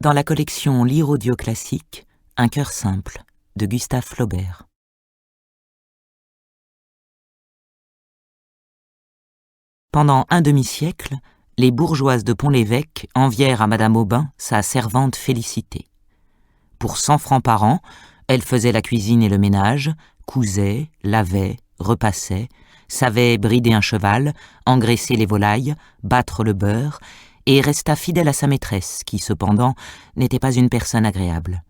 dans la collection Lire audio classique, Un cœur simple, de Gustave Flaubert. Pendant un demi-siècle, les bourgeoises de Pont-l'Évêque envièrent à Madame Aubin sa servante Félicité. Pour 100 francs par an, elle faisait la cuisine et le ménage, cousait, lavait, repassait, savait brider un cheval, engraisser les volailles, battre le beurre, et resta fidèle à sa maîtresse, qui, cependant, n'était pas une personne agréable.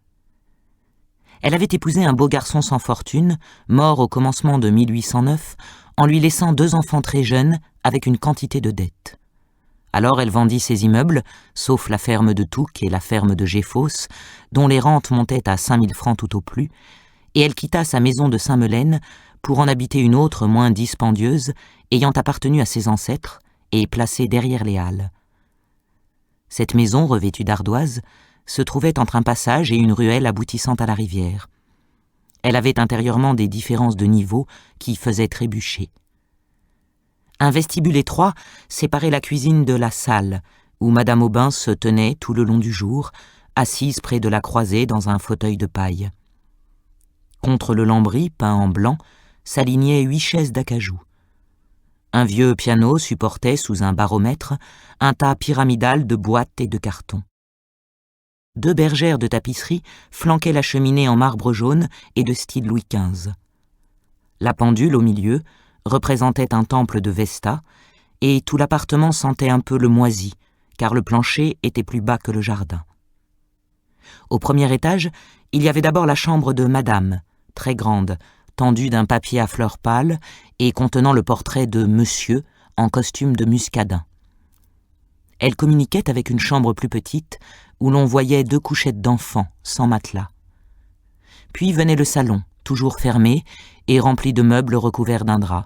Elle avait épousé un beau garçon sans fortune, mort au commencement de 1809, en lui laissant 2 enfants très jeunes, avec une quantité de dettes. Alors elle vendit ses immeubles, sauf la ferme de Touques et la ferme de Géfausse, dont les rentes montaient à 5 000 francs tout au plus, et elle quitta sa maison de Saint-Melaine pour en habiter une autre moins dispendieuse, ayant appartenu à ses ancêtres et placée derrière les halles. Cette maison, revêtue d'ardoises, se trouvait entre un passage et une ruelle aboutissant à la rivière. Elle avait intérieurement des différences de niveau qui faisaient trébucher. Un vestibule étroit séparait la cuisine de la salle, où Madame Aubin se tenait tout le long du jour, assise près de la croisée dans un fauteuil de paille. Contre le lambris, peint en blanc, s'alignaient 8 chaises d'acajou. Un vieux piano supportait, sous un baromètre, un tas pyramidal de boîtes et de cartons. 2 bergères de tapisserie flanquaient la cheminée en marbre jaune et de style Louis XV. La pendule, au milieu, représentait un temple de Vesta, et tout l'appartement sentait un peu le moisi, car le plancher était plus bas que le jardin. Au premier étage, il y avait d'abord la chambre de Madame, très grande, tendue d'un papier à fleurs pâles et contenant le portrait de Monsieur en costume de muscadin. Elle communiquait avec une chambre plus petite, où l'on voyait 2 couchettes d'enfants, sans matelas. Puis venait le salon, toujours fermé et rempli de meubles recouverts d'un drap.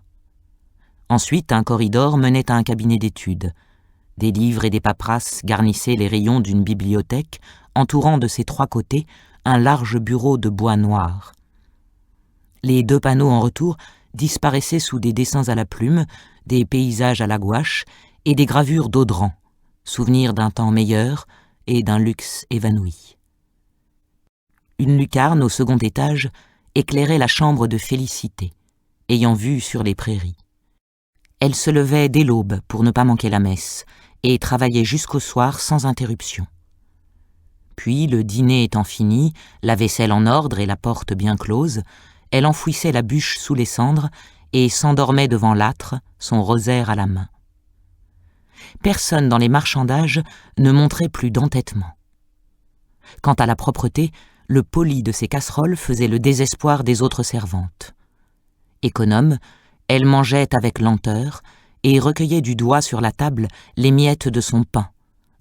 Ensuite, un corridor menait à un cabinet d'études. Des livres et des paperasses garnissaient les rayons d'une bibliothèque, entourant de ses 3 côtés un large bureau de bois noir. Les 2 panneaux en retour disparaissaient sous des dessins à la plume, des paysages à la gouache et des gravures d'Audran, souvenirs d'un temps meilleur et d'un luxe évanoui. Une lucarne au second étage éclairait la chambre de Félicité, ayant vue sur les prairies. Elle se levait dès l'aube pour ne pas manquer la messe et travaillait jusqu'au soir sans interruption. Puis, le dîner étant fini, la vaisselle en ordre et la porte bien close, elle enfouissait la bûche sous les cendres et s'endormait devant l'âtre, son rosaire à la main. Personne dans les marchandages ne montrait plus d'entêtement. Quant à la propreté, le poli de ses casseroles faisait le désespoir des autres servantes. Économe, elle mangeait avec lenteur et recueillait du doigt sur la table les miettes de son pain,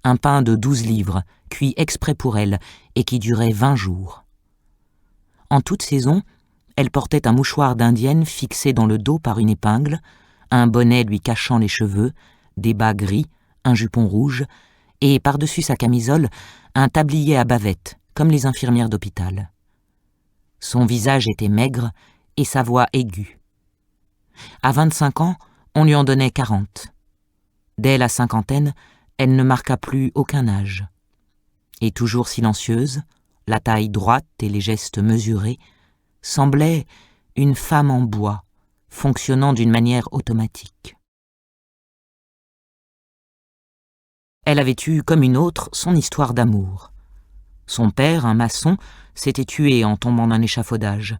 un pain de 12 livres, cuit exprès pour elle et qui durait 20 jours. En toute saison, elle portait un mouchoir d'indienne fixé dans le dos par une épingle, un bonnet lui cachant les cheveux, des bas gris, un jupon rouge, et par-dessus sa camisole, un tablier à bavette, comme les infirmières d'hôpital. Son visage était maigre et sa voix aiguë. À 25 ans, on lui en donnait 40. Dès la cinquantaine, elle ne marqua plus aucun âge. Et toujours silencieuse, la taille droite et les gestes mesurés, semblait une femme en bois, fonctionnant d'une manière automatique. Elle avait eu, comme une autre, son histoire d'amour. Son père, un maçon, s'était tué en tombant d'un échafaudage.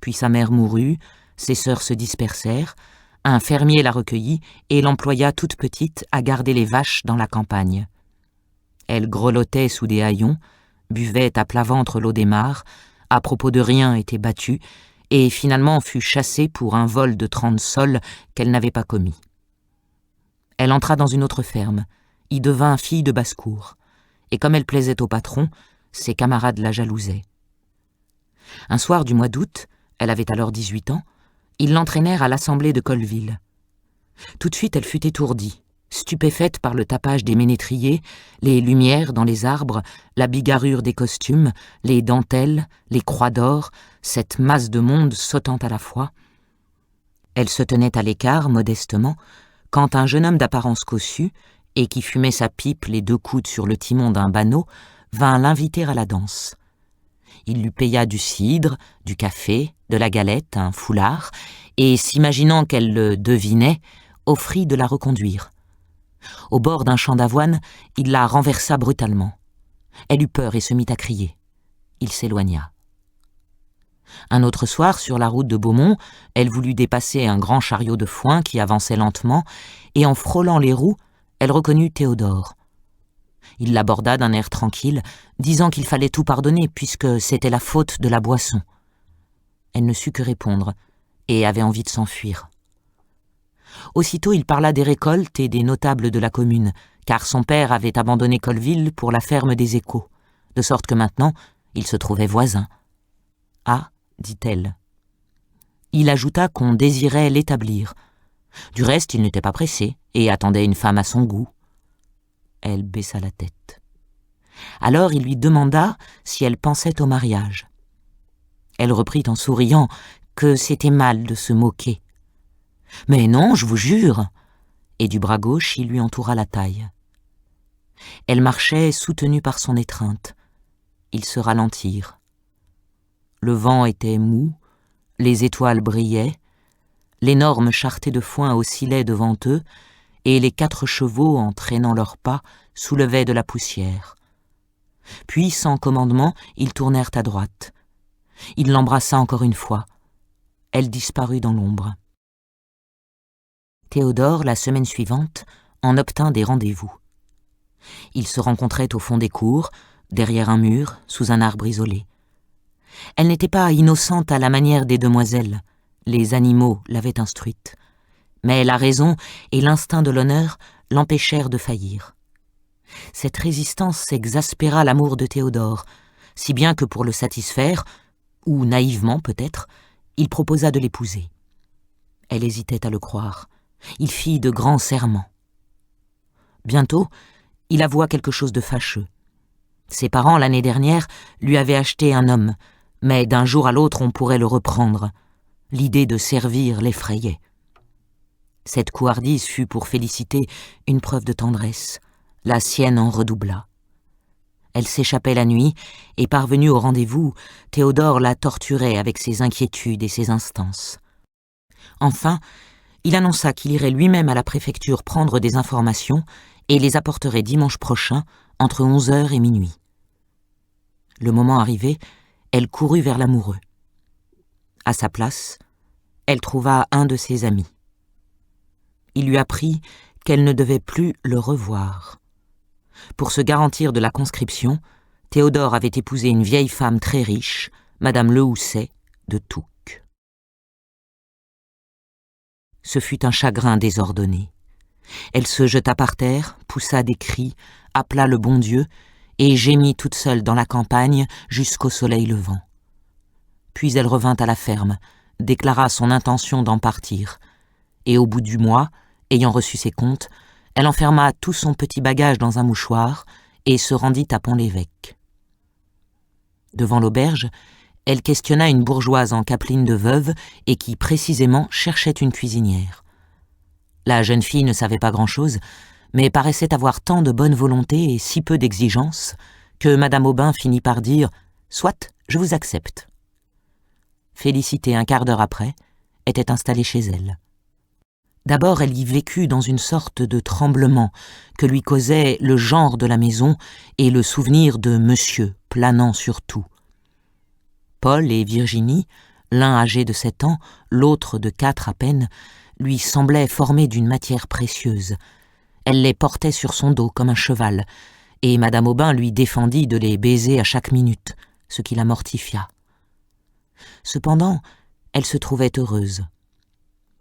Puis sa mère mourut, ses sœurs se dispersèrent, un fermier la recueillit et l'employa toute petite à garder les vaches dans la campagne. Elle grelottait sous des haillons, buvait à plat ventre l'eau des mares, à propos de rien était battue, et finalement fut chassée pour un vol de 30 sols qu'elle n'avait pas commis. Elle entra dans une autre ferme, y devint fille de basse-cour, et comme elle plaisait au patron, ses camarades la jalousaient. Un soir du mois d'août, elle avait alors 18 ans, ils l'entraînèrent à l'assemblée de Colleville. Tout de suite elle fut étourdie, stupéfaite par le tapage des ménétriers, les lumières dans les arbres, la bigarrure des costumes, les dentelles, les croix d'or, cette masse de monde sautant à la fois. Elle se tenait à l'écart, modestement, quand un jeune homme d'apparence cossue, et qui fumait sa pipe les 2 coudes sur le timon d'un banneau, vint l'inviter à la danse. Il lui paya du cidre, du café, de la galette, un foulard, et, s'imaginant qu'elle le devinait, offrit de la reconduire. Au bord d'un champ d'avoine, il la renversa brutalement. Elle eut peur et se mit à crier. Il s'éloigna. Un autre soir, sur la route de Beaumont, elle voulut dépasser un grand chariot de foin qui avançait lentement, et en frôlant les roues, elle reconnut Théodore. Il l'aborda d'un air tranquille, disant qu'il fallait tout pardonner puisque c'était la faute de la boisson. Elle ne sut que répondre, et avait envie de s'enfuir. Aussitôt il parla des récoltes et des notables de la commune, car son père avait abandonné Colleville pour la ferme des Échos, de sorte que maintenant il se trouvait voisin. « Ah, dit-elle. » Il ajouta qu'on désirait l'établir. Du reste, il n'était pas pressé et attendait une femme à son goût. Elle baissa la tête. Alors il lui demanda si elle pensait au mariage. Elle reprit en souriant que c'était mal de se moquer. « Mais non, je vous jure !» Et du bras gauche, il lui entoura la taille. Elle marchait soutenue par son étreinte. Ils se ralentirent. Le vent était mou, les étoiles brillaient, l'énorme charretée de foin oscillait devant eux, et les 4 chevaux, en traînant leurs pas, soulevaient de la poussière. Puis, sans commandement, ils tournèrent à droite. Il l'embrassa encore une fois. Elle disparut dans l'ombre. Théodore, la semaine suivante, en obtint des rendez-vous. Ils se rencontraient au fond des cours, derrière un mur, sous un arbre isolé. Elle n'était pas innocente à la manière des demoiselles, les animaux l'avaient instruite, mais la raison et l'instinct de l'honneur l'empêchèrent de faillir. Cette résistance exaspéra l'amour de Théodore, si bien que pour le satisfaire, ou naïvement peut-être, il proposa de l'épouser. Elle hésitait à le croire. Il fit de grands serments. Bientôt, il avoua quelque chose de fâcheux. Ses parents, l'année dernière, lui avaient acheté un homme, mais d'un jour à l'autre on pourrait le reprendre. L'idée de servir l'effrayait. Cette couardise fut pour Félicité une preuve de tendresse. La sienne en redoubla. Elle s'échappait la nuit, et parvenue au rendez-vous, Théodore la torturait avec ses inquiétudes et ses instances. Enfin, il annonça qu'il irait lui-même à la préfecture prendre des informations et les apporterait dimanche prochain entre 11h et minuit. Le moment arrivé, elle courut vers l'amoureux. À sa place, elle trouva un de ses amis. Il lui apprit qu'elle ne devait plus le revoir. Pour se garantir de la conscription, Théodore avait épousé une vieille femme très riche, Madame Lehousset de Touques. Ce fut un chagrin désordonné. Elle se jeta par terre, poussa des cris, appela le bon Dieu et gémit toute seule dans la campagne jusqu'au soleil levant. Puis elle revint à la ferme, déclara son intention d'en partir, et au bout du mois, ayant reçu ses comptes, elle enferma tout son petit bagage dans un mouchoir et se rendit à Pont-l'Évêque. Devant l'auberge, elle questionna une bourgeoise en capeline de veuve et qui, précisément, cherchait une cuisinière. La jeune fille ne savait pas grand-chose, mais paraissait avoir tant de bonne volonté et si peu d'exigence que Madame Aubin finit par dire « Soit, je vous accepte ». Félicité, un quart d'heure après, était installée chez elle. D'abord, elle y vécut dans une sorte de tremblement que lui causait le genre de la maison et le souvenir de monsieur planant sur tout. Paul et Virginie, l'un âgé de 7 ans, l'autre de 4 à peine, lui semblaient formés d'une matière précieuse. Elle les portait sur son dos comme un cheval, et Madame Aubin lui défendit de les baiser à chaque minute, ce qui la mortifia. Cependant, elle se trouvait heureuse.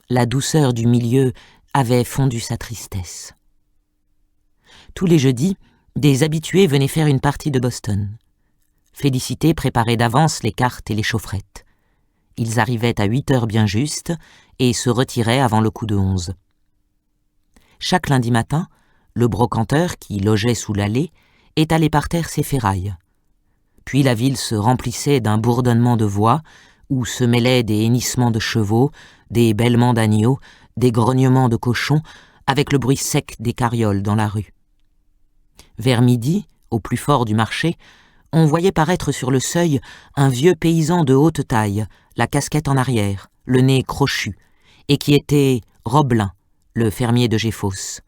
La douceur du milieu avait fondu sa tristesse. Tous les jeudis, des habitués venaient faire une partie de Boston. Félicité préparait d'avance les cartes et les chaufferettes. Ils arrivaient à 8h bien juste et se retiraient avant le coup de 11. Chaque lundi matin, le brocanteur, qui logeait sous l'allée, étalait par terre ses ferrailles. Puis la ville se remplissait d'un bourdonnement de voix, où se mêlaient des hennissements de chevaux, des bêlements d'agneaux, des grognements de cochons, avec le bruit sec des carrioles dans la rue. Vers midi, au plus fort du marché, on voyait paraître sur le seuil un vieux paysan de haute taille, la casquette en arrière, le nez crochu, et qui était Robelin, le fermier de Géfos.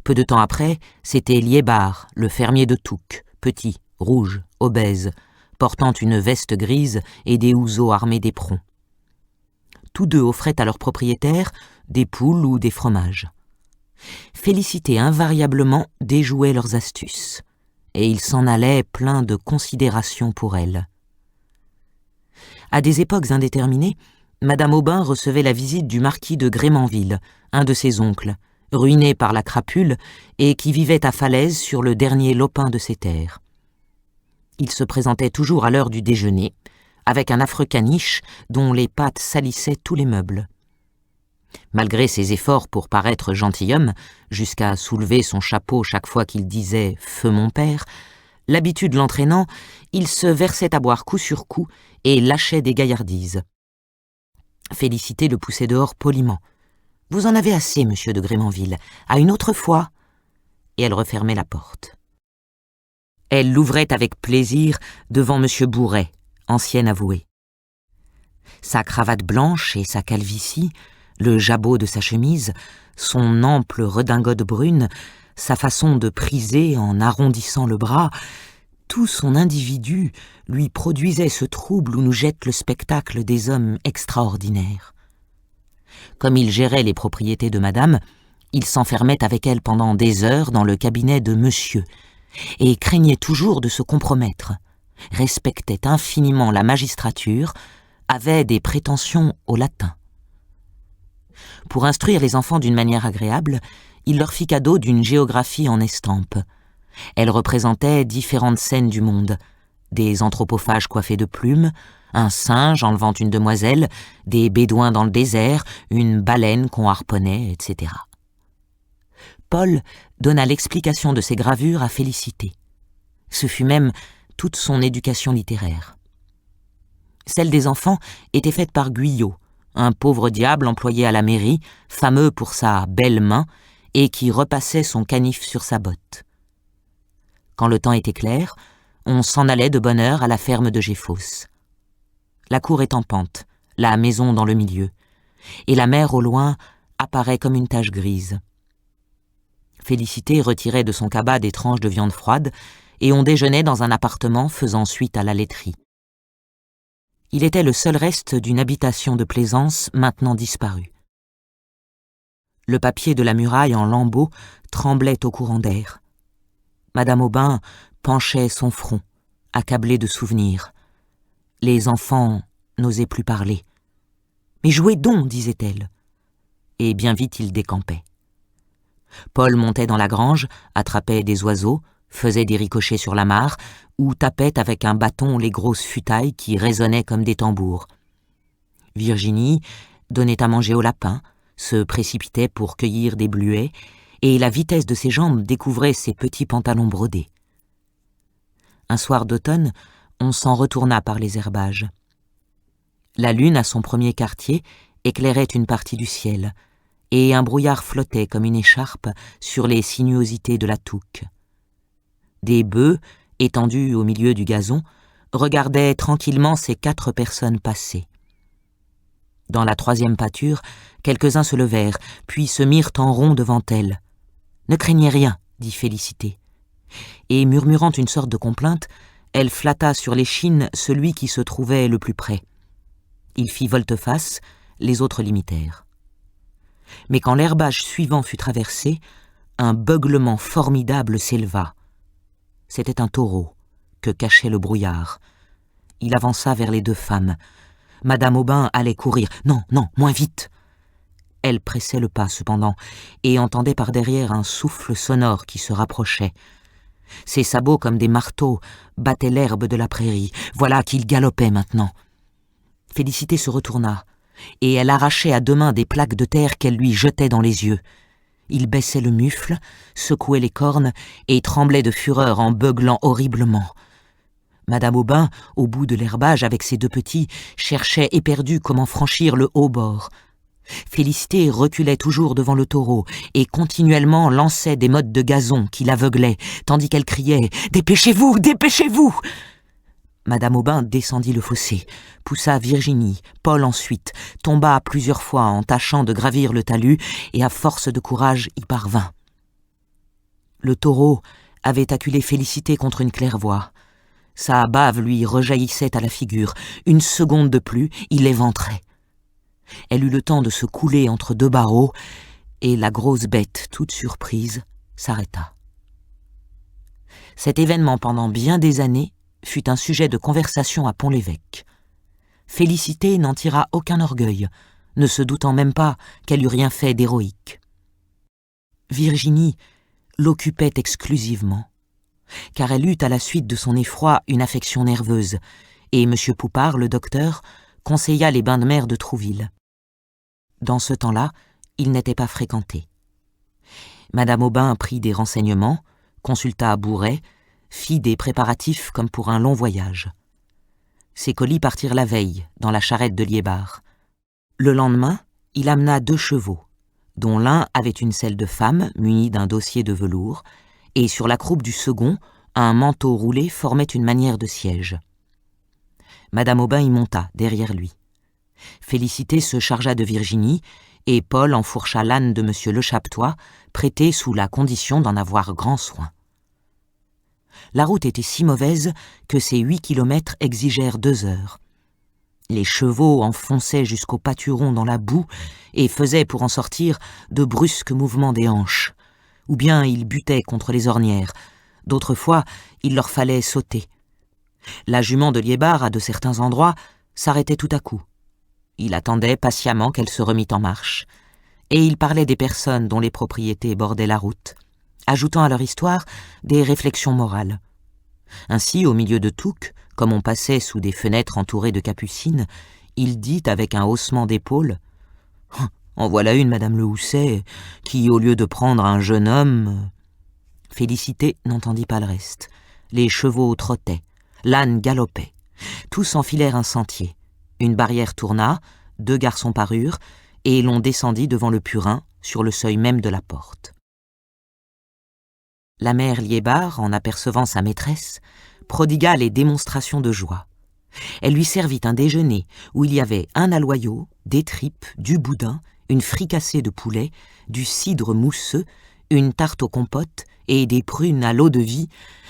Peu de temps après, c'était Liébard, le fermier de Touques, petit, rouge, obèse, portant une veste grise et des houseaux armés d'éperons. Tous deux offraient à leurs propriétaires des poules ou des fromages. Félicité invariablement déjouait leurs astuces, et il s'en allait plein de considération pour elle. À des époques indéterminées, Madame Aubin recevait la visite du marquis de Grémanville, un de ses oncles, ruiné par la crapule et qui vivait à Falaise sur le dernier lopin de ses terres. Il se présentait toujours à l'heure du déjeuner, avec un affreux caniche dont les pattes salissaient tous les meubles. Malgré ses efforts pour paraître gentilhomme, jusqu'à soulever son chapeau chaque fois qu'il disait « Feu mon père », l'habitude l'entraînant, il se versait à boire coup sur coup et lâchait des gaillardises. Félicité le poussait dehors poliment. « Vous en avez assez, monsieur de Grémanville, à une autre fois !» Et elle refermait la porte. Elle l'ouvrait avec plaisir devant monsieur Bourret, ancien avoué. Sa cravate blanche et sa calvitie, le jabot de sa chemise, son ample redingote brune, sa façon de priser en arrondissant le bras, tout son individu lui produisait ce trouble où nous jette le spectacle des hommes extraordinaires. Comme il gérait les propriétés de madame, il s'enfermait avec elle pendant des heures dans le cabinet de monsieur, et craignait toujours de se compromettre, respectait infiniment la magistrature, avait des prétentions au latin. Pour instruire les enfants d'une manière agréable, il leur fit cadeau d'une géographie en estampes. Elle représentait différentes scènes du monde, des anthropophages coiffés de plumes, un singe enlevant une demoiselle, des bédouins dans le désert, une baleine qu'on harponnait, etc. Paul donna l'explication de ces gravures à Félicité. Ce fut même toute son éducation littéraire. Celle des enfants était faite par Guyot, un pauvre diable employé à la mairie, fameux pour sa belle main, et qui repassait son canif sur sa botte. Quand le temps était clair, on s'en allait de bonne heure à la ferme de Géfos. La cour est en pente, la maison dans le milieu, et la mer au loin apparaît comme une tache grise. Félicité retirait de son cabas des tranches de viande froide, et on déjeunait dans un appartement faisant suite à la laiterie. Il était le seul reste d'une habitation de plaisance maintenant disparue. Le papier de la muraille en lambeaux tremblait au courant d'air. Madame Aubin penchait son front, accablée de souvenirs. Les enfants n'osaient plus parler. « Mais jouez donc !» disait-elle. Et bien vite ils décampaient. Paul montait dans la grange, attrapait des oiseaux, faisait des ricochets sur la mare, ou tapait avec un bâton les grosses futailles qui résonnaient comme des tambours. Virginie donnait à manger aux lapins, se précipitait pour cueillir des bluets, et la vitesse de ses jambes découvrait ses petits pantalons brodés. Un soir d'automne, on s'en retourna par les herbages. La lune, à son premier quartier, éclairait une partie du ciel, et un brouillard flottait comme une écharpe sur les sinuosités de la Touques. Des bœufs, étendus au milieu du gazon, regardaient tranquillement ces 4 personnes passer. Dans la 3e pâture, quelques-uns se levèrent, puis se mirent en rond devant elle. « Ne craignez rien, » dit Félicité. Et murmurant une sorte de complainte, elle flatta sur l'échine celui qui se trouvait le plus près. Il fit volte-face, les autres l'imitèrent. Mais quand l'herbage suivant fut traversé, un beuglement formidable s'éleva. C'était un taureau que cachait le brouillard. Il avança vers les 2 femmes. Madame Aubin allait courir. « Non, non, moins vite !» Elle pressait le pas cependant, et entendait par derrière un souffle sonore qui se rapprochait. Ses sabots, comme des marteaux, battaient l'herbe de la prairie. Voilà qu'il galopait maintenant. Félicité se retourna, et elle arrachait à 2 mains des plaques de terre qu'elle lui jetait dans les yeux. Il baissait le mufle, secouait les cornes, et tremblait de fureur en beuglant horriblement. Madame Aubin, au bout de l'herbage avec ses 2 petits, cherchait éperdue comment franchir le haut bord. Félicité reculait toujours devant le taureau et continuellement lançait des mottes de gazon qui l'aveuglaient, tandis qu'elle criait « Dépêchez-vous, dépêchez-vous !» Madame Aubin descendit le fossé, poussa Virginie, Paul ensuite, tomba plusieurs fois en tâchant de gravir le talus et à force de courage y parvint. Le taureau avait acculé Félicité contre une claire-voie. Sa bave lui rejaillissait à la figure. Une seconde de plus, il éventrait. Elle eut le temps de se couler entre deux barreaux, et la grosse bête, toute surprise, s'arrêta. Cet événement, pendant bien des années, fut un sujet de conversation à Pont-l'Évêque. Félicité n'en tira aucun orgueil, ne se doutant même pas qu'elle eût rien fait d'héroïque. Virginie l'occupait exclusivement, car elle eut à la suite de son effroi une affection nerveuse, et M. Poupart, le docteur, conseilla les bains de mer de Trouville. Dans ce temps-là, ils n'étaient pas fréquentés. Madame Aubin prit des renseignements, consulta Bouret, fit des préparatifs comme pour un long voyage. Ses colis partirent la veille, dans la charrette de Liébard. Le lendemain, il amena 2 chevaux, dont l'un avait une selle de femme munie d'un dossier de velours, et sur la croupe du second, un manteau roulé formait une manière de siège. Madame Aubin y monta, derrière lui. Félicité se chargea de Virginie, et Paul enfourcha l'âne de M. Lechaptois, prêté sous la condition d'en avoir grand soin. La route était si mauvaise que ces 8 kilomètres exigèrent 2 heures. Les chevaux enfonçaient jusqu'au pâturon dans la boue et faisaient, pour en sortir, de brusques mouvements des hanches. Ou bien ils butaient contre les ornières. D'autres fois, il leur fallait sauter. La jument de Liébard, à de certains endroits, s'arrêtait tout à coup. Il attendait patiemment qu'elle se remît en marche. Et il parlait des personnes dont les propriétés bordaient la route, ajoutant à leur histoire des réflexions morales. Ainsi, au milieu de Touques, comme on passait sous des fenêtres entourées de capucines, il dit avec un haussement d'épaules « En voilà une, Madame Le Housset, qui, au lieu de prendre un jeune homme... » Félicité n'entendit pas le reste. Les chevaux trottaient, l'âne galopait. Tous enfilèrent un sentier. Une barrière tourna, 2 garçons parurent, et l'on descendit devant le purin, sur le seuil même de la porte. La mère Liébard, en apercevant sa maîtresse, prodigua les démonstrations de joie. Elle lui servit un déjeuner où il y avait un aloyau, des tripes, du boudin, une fricassée de poulet, du cidre mousseux, une tarte aux compotes et des prunes à l'eau-de-vie,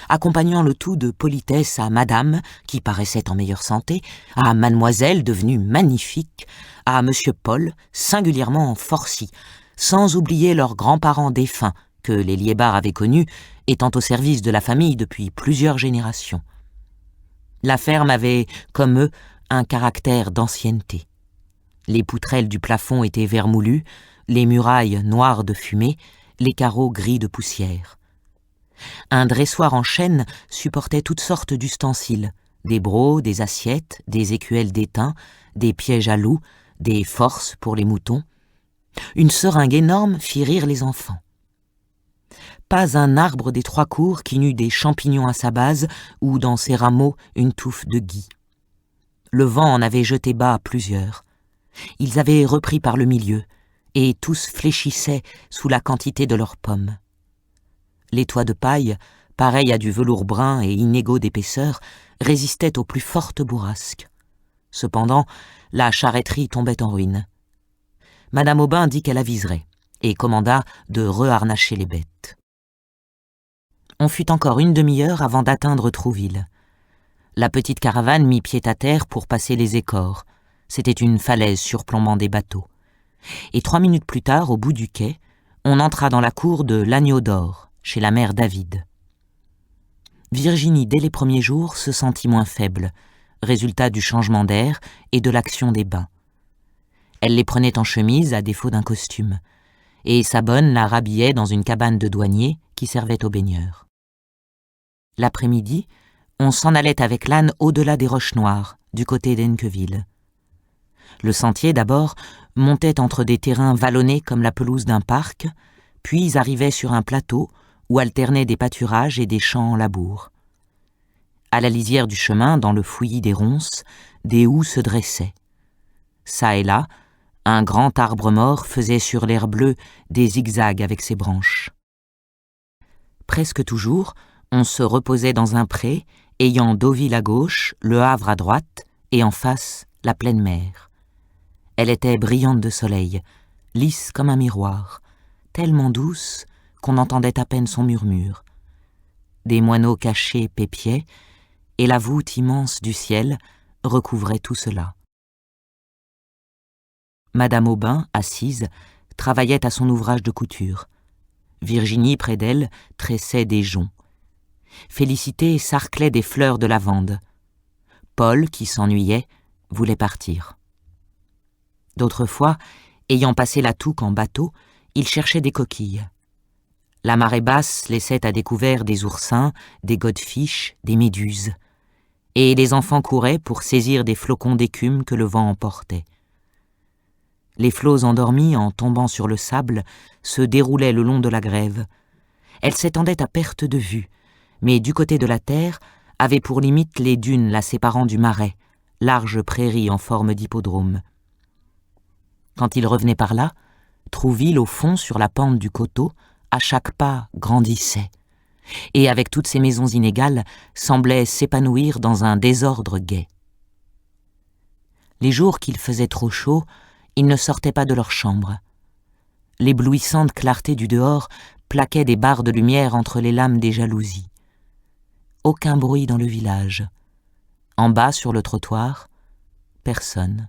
accompagnant le tout de politesse à Madame, qui paraissait en meilleure santé, à Mademoiselle, devenue magnifique, à Monsieur Paul, singulièrement forci, sans oublier leurs grands-parents défunts, que les Liébard avaient connus, étant au service de la famille depuis plusieurs générations. La ferme avait, comme eux, un caractère d'ancienneté. Les poutrelles du plafond étaient vermoulues, les murailles noires de fumée, les carreaux gris de poussière. Un dressoir en chêne supportait toutes sortes d'ustensiles, des brocs, des assiettes, des écuelles d'étain, des pièges à loups, des forces pour les moutons. Une seringue énorme fit rire les enfants. Pas un arbre des 3 cours qui n'eût des champignons à sa base ou dans ses rameaux une touffe de gui. Le vent en avait jeté bas plusieurs. Ils avaient repris par le milieu, et tous fléchissaient sous la quantité de leurs pommes. Les toits de paille, pareils à du velours brun et inégaux d'épaisseur, résistaient aux plus fortes bourrasques. Cependant, la charretterie tombait en ruine. Madame Aubin dit qu'elle aviserait, et commanda de reharnacher les bêtes. On fut encore une demi-heure avant d'atteindre Trouville. La petite caravane mit pied à terre pour passer les Écores. C'était une falaise surplombant des bateaux. Et 3 minutes plus tard, au bout du quai, on entra dans la cour de l'Agneau d'Or, chez la mère David. Virginie, dès les premiers jours, se sentit moins faible, résultat du changement d'air et de l'action des bains. Elle les prenait en chemise à défaut d'un costume, et sa bonne la rhabillait dans une cabane de douanier qui servait aux baigneurs. L'après-midi, on s'en allait avec l'âne au-delà des Roches Noires, du côté d'Enqueville. Le sentier, d'abord, montait entre des terrains vallonnés comme la pelouse d'un parc, puis arrivait sur un plateau où alternaient des pâturages et des champs en labour. À la lisière du chemin, dans le fouillis des ronces, des houx se dressaient. Ça et là, Un grand arbre mort faisait sur l'air bleu des zigzags avec ses branches. Presque toujours, on se reposait dans un pré, ayant Deauville à gauche, Le Havre à droite, et en face, la pleine mer. Elle était brillante de soleil, lisse comme un miroir, tellement douce qu'on entendait à peine son murmure. Des moineaux cachés pépiaient, et la voûte immense du ciel recouvrait tout cela. Madame Aubin, assise, travaillait à son ouvrage de couture. Virginie, près d'elle, tressait des joncs. Félicité sarclait des fleurs de lavande. Paul, qui s'ennuyait, voulait partir. D'autres fois, ayant passé la Touques en bateau, il cherchait des coquilles. La marée basse laissait à découvert des oursins, des godefishes, des méduses. Et les enfants couraient pour saisir des flocons d'écume que le vent emportait. Les flots endormis, en tombant sur le sable, se déroulaient le long de la grève. Elle s'étendait à perte de vue, mais du côté de la terre, avait pour limite les dunes la séparant du marais, large prairie en forme d'hippodrome. Quand il revenait par là, Trouville, au fond, sur la pente du coteau, à chaque pas grandissait, et avec toutes ces maisons inégales, semblait s'épanouir dans un désordre gai. Les jours qu'il faisait trop chaud, ils ne sortaient pas de leur chambre. L'éblouissante clarté du dehors plaquait des barres de lumière entre les lames des jalousies. Aucun bruit dans le village. En bas, sur le trottoir, personne.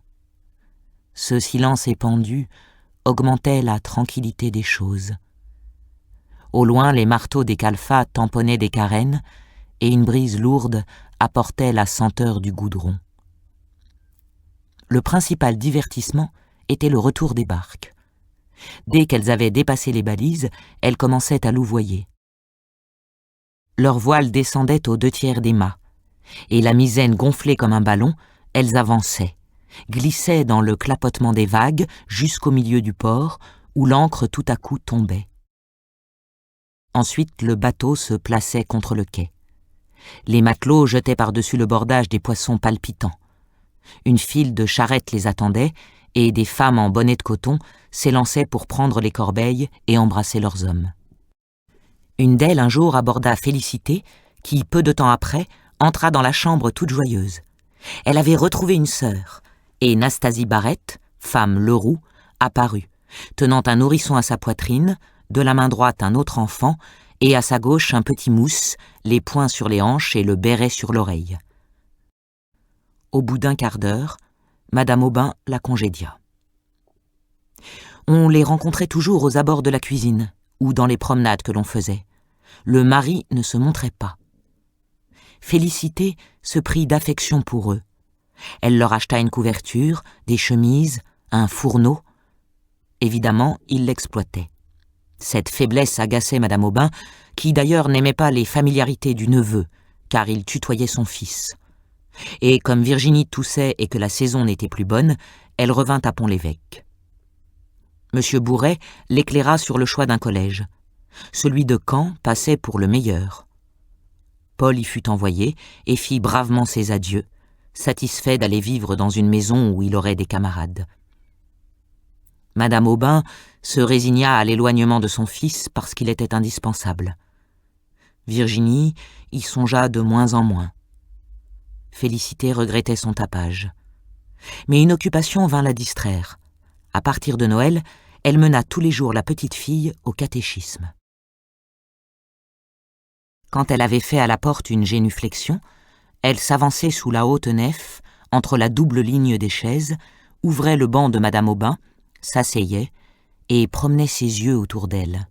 Ce silence épandu augmentait la tranquillité des choses. Au loin, les marteaux des calfats tamponnaient des carènes et une brise lourde apportait la senteur du goudron. Le principal divertissement était le retour des barques. Dès qu'elles avaient dépassé les balises, elles commençaient à louvoyer. Leurs voiles descendaient aux 2/3 des mâts, et la misaine gonflée comme un ballon, elles avançaient, glissaient dans le clapotement des vagues jusqu'au milieu du port, où l'ancre tout à coup tombait. Ensuite, le bateau se plaçait contre le quai. Les matelots jetaient par-dessus le bordage des poissons palpitants. Une file de charrettes les attendait, et des femmes en bonnet de coton s'élançaient pour prendre les corbeilles et embrasser leurs hommes. Une d'elles un jour aborda Félicité, qui, peu de temps après, entra dans la chambre toute joyeuse. Elle avait retrouvé une sœur, et Nastasie Barrette, femme Leroux, apparut, tenant un nourrisson à sa poitrine, de la main droite un autre enfant, et à sa gauche un petit mousse, les poings sur les hanches et le béret sur l'oreille. Au bout d'un quart d'heure, Madame Aubin la congédia. On les rencontrait toujours aux abords de la cuisine ou dans les promenades que l'on faisait. Le mari ne se montrait pas. Félicité se prit d'affection pour eux. Elle leur acheta une couverture, des chemises, un fourneau. Évidemment, ils l'exploitaient. Cette faiblesse agaçait Madame Aubin, qui d'ailleurs n'aimait pas les familiarités du neveu, car il tutoyait son fils. Et comme Virginie toussait et que la saison n'était plus bonne, elle revint à Pont-l'Évêque. Monsieur Bourret l'éclaira sur le choix d'un collège. Celui de Caen passait pour le meilleur. Paul y fut envoyé et fit bravement ses adieux, satisfait d'aller vivre dans une maison où il aurait des camarades. Madame Aubin se résigna à l'éloignement de son fils parce qu'il était indispensable. Virginie y songea de moins en moins. Félicité regrettait son tapage. Mais une occupation vint la distraire. À partir de Noël, elle mena tous les jours la petite fille au catéchisme. Quand elle avait fait à la porte une génuflexion, elle s'avançait sous la haute nef, entre la double ligne des chaises, ouvrait le banc de Madame Aubin, s'asseyait et promenait ses yeux autour d'elle.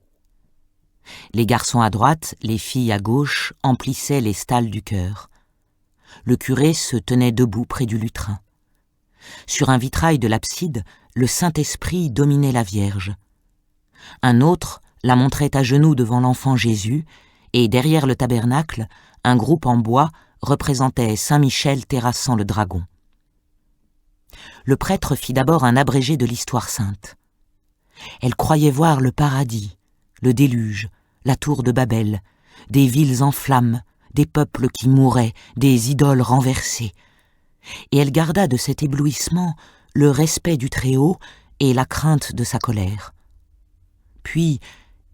Les garçons à droite, les filles à gauche emplissaient les stalles du chœur. Le curé se tenait debout près du lutrin. Sur un vitrail de l'abside, le Saint-Esprit dominait la Vierge. Un autre la montrait à genoux devant l'enfant Jésus, et derrière le tabernacle, un groupe en bois représentait Saint-Michel terrassant le dragon. Le prêtre fit d'abord un abrégé de l'histoire sainte. Elle croyait voir le paradis, le déluge, la tour de Babel, des villes en flammes, des peuples qui mouraient, des idoles renversées. Et elle garda de cet éblouissement le respect du Très-Haut et la crainte de sa colère. Puis,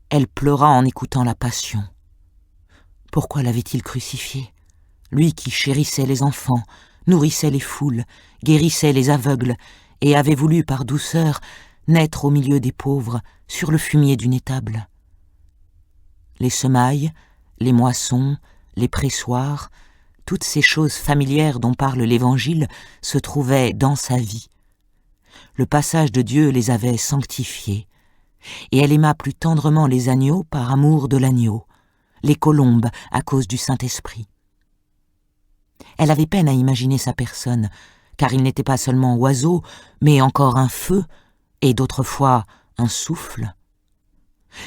elle pleura en écoutant la Passion. Pourquoi l'avait-il crucifié? Lui qui chérissait les enfants, nourrissait les foules, guérissait les aveugles, et avait voulu, par douceur, naître au milieu des pauvres, sur le fumier d'une étable. Les semailles, les moissons, les pressoirs, toutes ces choses familières dont parle l'Évangile se trouvaient dans sa vie. Le passage de Dieu les avait sanctifiés, et elle aima plus tendrement les agneaux par amour de l'agneau, les colombes à cause du Saint-Esprit. Elle avait peine à imaginer sa personne, car il n'était pas seulement oiseau, mais encore un feu, et d'autres fois un souffle.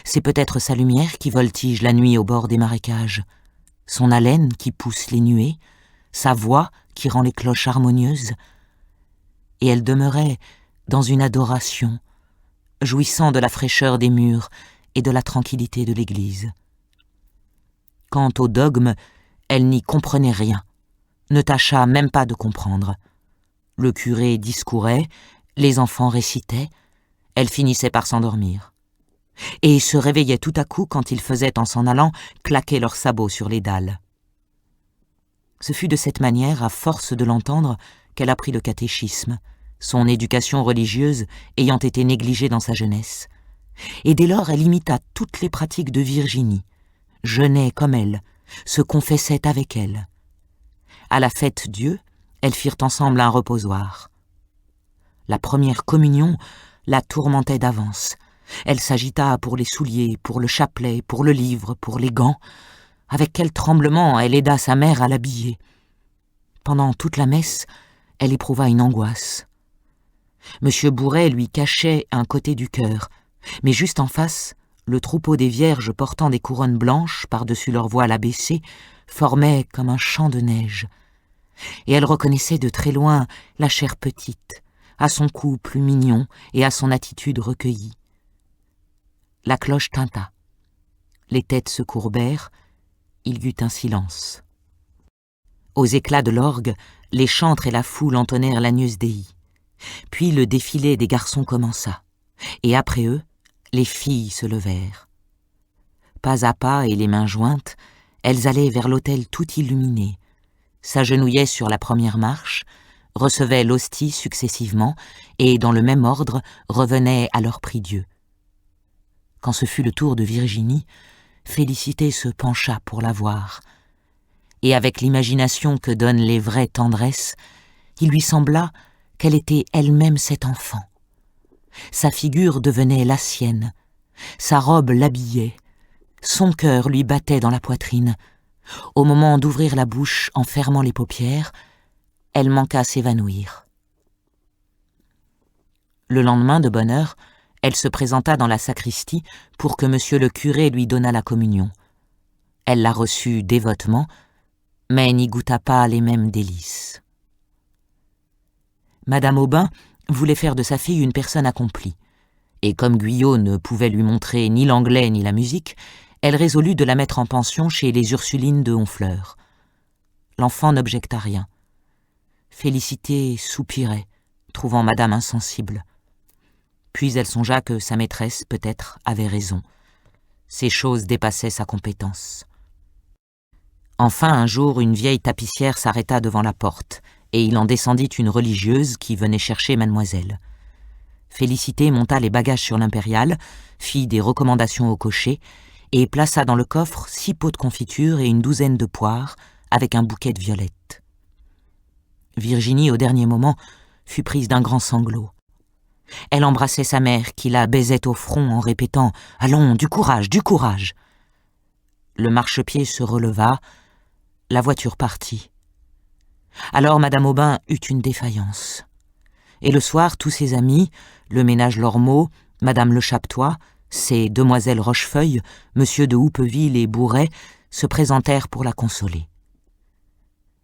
C'est peut-être sa lumière qui voltige la nuit au bord des marécages, son haleine qui pousse les nuées, sa voix qui rend les cloches harmonieuses. Et elle demeurait dans une adoration, jouissant de la fraîcheur des murs et de la tranquillité de l'église. Quant au dogme, elle n'y comprenait rien, ne tâcha même pas de comprendre. Le curé discourait, les enfants récitaient, elle finissait par s'endormir. Et se réveillait tout à coup quand ils faisaient, en s'en allant, claquer leurs sabots sur les dalles. Ce fut de cette manière, à force de l'entendre, qu'elle apprit le catéchisme, son éducation religieuse ayant été négligée dans sa jeunesse. Et dès lors, elle imita toutes les pratiques de Virginie, jeûnait comme elle, se confessait avec elle. À la Fête-Dieu, elles firent ensemble un reposoir. La première communion la tourmentait d'avance. Elle s'agita pour les souliers, pour le chapelet, pour le livre, pour les gants. Avec quel tremblement elle aida sa mère à l'habiller. Pendant toute la messe, elle éprouva une angoisse. Monsieur Bourret lui cachait un côté du cœur, mais juste en face, le troupeau des vierges portant des couronnes blanches par-dessus leur voile abaissée formait comme un champ de neige. Et elle reconnaissait de très loin la chair petite, à son cou plus mignon et à son attitude recueillie. La cloche tinta. Les têtes se courbèrent, il y eut un silence. Aux éclats de l'orgue, les chantres et la foule entonnèrent l'Agnus Dei. Puis le défilé des garçons commença, et après eux, les filles se levèrent. Pas à pas et les mains jointes, elles allaient vers l'autel tout illuminé, s'agenouillaient sur la première marche, recevaient l'hostie successivement, et dans le même ordre revenaient à leur prie-Dieu. Quand ce fut le tour de Virginie, Félicité se pencha pour la voir, et avec l'imagination que donnent les vraies tendresses, il lui sembla qu'elle était elle-même cet enfant. Sa figure devenait la sienne, sa robe l'habillait, son cœur lui battait dans la poitrine. Au moment d'ouvrir la bouche en fermant les paupières, elle manqua s'évanouir. Le lendemain, de bonne heure, elle se présenta dans la sacristie pour que monsieur le curé lui donnât la communion. Elle la reçut dévotement, mais n'y goûta pas les mêmes délices. Madame Aubin voulait faire de sa fille une personne accomplie, et comme Guyot ne pouvait lui montrer ni l'anglais ni la musique, elle résolut de la mettre en pension chez les Ursulines de Honfleur. L'enfant n'objecta rien. Félicité soupirait, trouvant madame insensible. Puis elle songea que sa maîtresse, peut-être, avait raison. Ces choses dépassaient sa compétence. Enfin, un jour, une vieille tapissière s'arrêta devant la porte, et il en descendit une religieuse qui venait chercher mademoiselle. Félicité monta les bagages sur l'impériale, fit des recommandations au cocher, et plaça dans le coffre 6 pots de confiture et une douzaine de poires, avec un bouquet de violettes. Virginie, au dernier moment, fut prise d'un grand sanglot. Elle embrassait sa mère, qui la baisait au front en répétant « Allons, du courage, du courage !» Le marchepied se releva, la voiture partit. Alors madame Aubin eut une défaillance. Et le soir, tous ses amis, le ménage Lormeau, madame Le Chapetois, ses demoiselles Rochefeuille, monsieur de Houppeville et Bourret se présentèrent pour la consoler.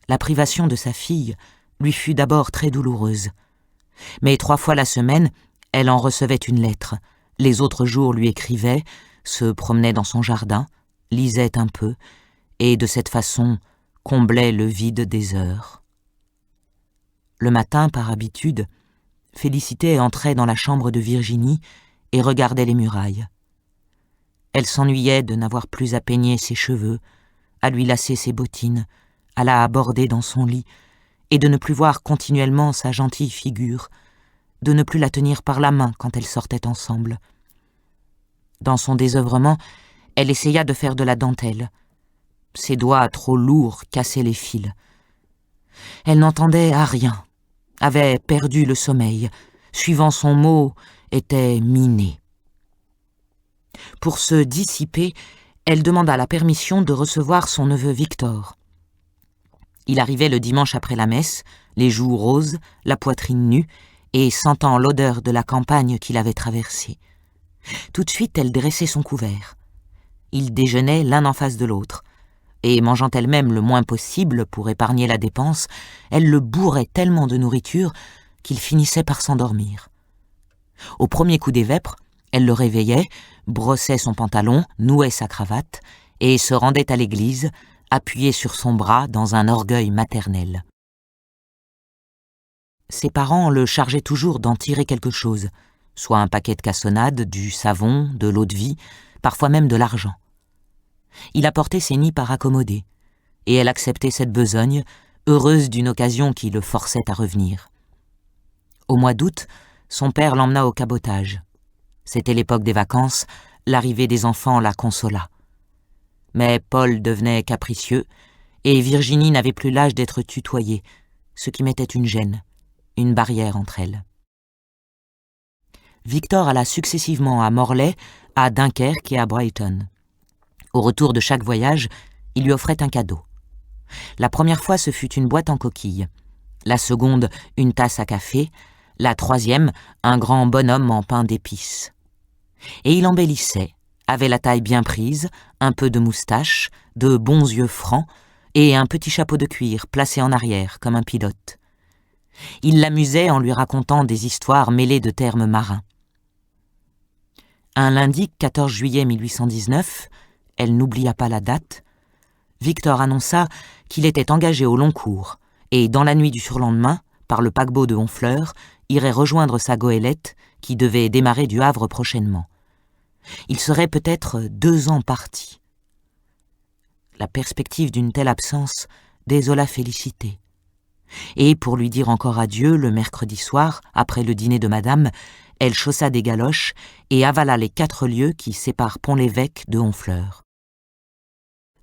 La privation de sa fille lui fut d'abord très douloureuse. Mais 3 fois la semaine, elle en recevait une lettre. Les autres jours lui écrivait, se promenait dans son jardin, lisait un peu, et de cette façon comblait le vide des heures. Le matin, par habitude, Félicité entrait dans la chambre de Virginie et regardait les murailles. Elle s'ennuyait de n'avoir plus à peigner ses cheveux, à lui lasser ses bottines, à la aborder dans son lit, et de ne plus voir continuellement sa gentille figure, de ne plus la tenir par la main quand elles sortaient ensemble. Dans son désœuvrement, elle essaya de faire de la dentelle. Ses doigts trop lourds cassaient les fils. Elle n'entendait à rien, avait perdu le sommeil, suivant son mot, était minée. Pour se dissiper, elle demanda la permission de recevoir son neveu Victor. Il arrivait le dimanche après la messe, les joues roses, la poitrine nue, et sentant l'odeur de la campagne qu'il avait traversée. Tout de suite, elle dressait son couvert. Ils déjeunaient l'un en face de l'autre, et mangeant elle-même le moins possible pour épargner la dépense, elle le bourrait tellement de nourriture qu'il finissait par s'endormir. Au premier coup des vêpres, elle le réveillait, brossait son pantalon, nouait sa cravate, et se rendait à l'église, appuyée sur son bras dans un orgueil maternel. Ses parents le chargeaient toujours d'en tirer quelque chose, soit un paquet de cassonade, du savon, de l'eau-de-vie, parfois même de l'argent. Il apportait ses nids par accommodé, et elle acceptait cette besogne, heureuse d'une occasion qui le forçait à revenir. Au mois d'août, son père l'emmena au cabotage. C'était l'époque des vacances, l'arrivée des enfants la consola. Mais Paul devenait capricieux, et Virginie n'avait plus l'âge d'être tutoyée, ce qui mettait une gêne, une barrière entre elles. Victor alla successivement à Morlaix, à Dunkerque et à Brighton. Au retour de chaque voyage, il lui offrait un cadeau. La première fois, ce fut une boîte en coquille. La seconde, une tasse à café. La troisième, un grand bonhomme en pain d'épices. Et il embellissait, avait la taille bien prise, un peu de moustache, de bons yeux francs et un petit chapeau de cuir placé en arrière comme un pilote. Il l'amusait en lui racontant des histoires mêlées de termes marins. Un lundi 14 juillet 1819, elle n'oublia pas la date, Victor annonça qu'il était engagé au long cours et, dans la nuit du surlendemain, par le paquebot de Honfleur, irait rejoindre sa goélette qui devait démarrer du Havre prochainement. Il serait peut-être 2 ans parti. La perspective d'une telle absence désola Félicité. Et pour lui dire encore adieu, le mercredi soir, après le dîner de madame, elle chaussa des galoches et avala les 4 lieues qui séparent Pont-l'Évêque de Honfleur.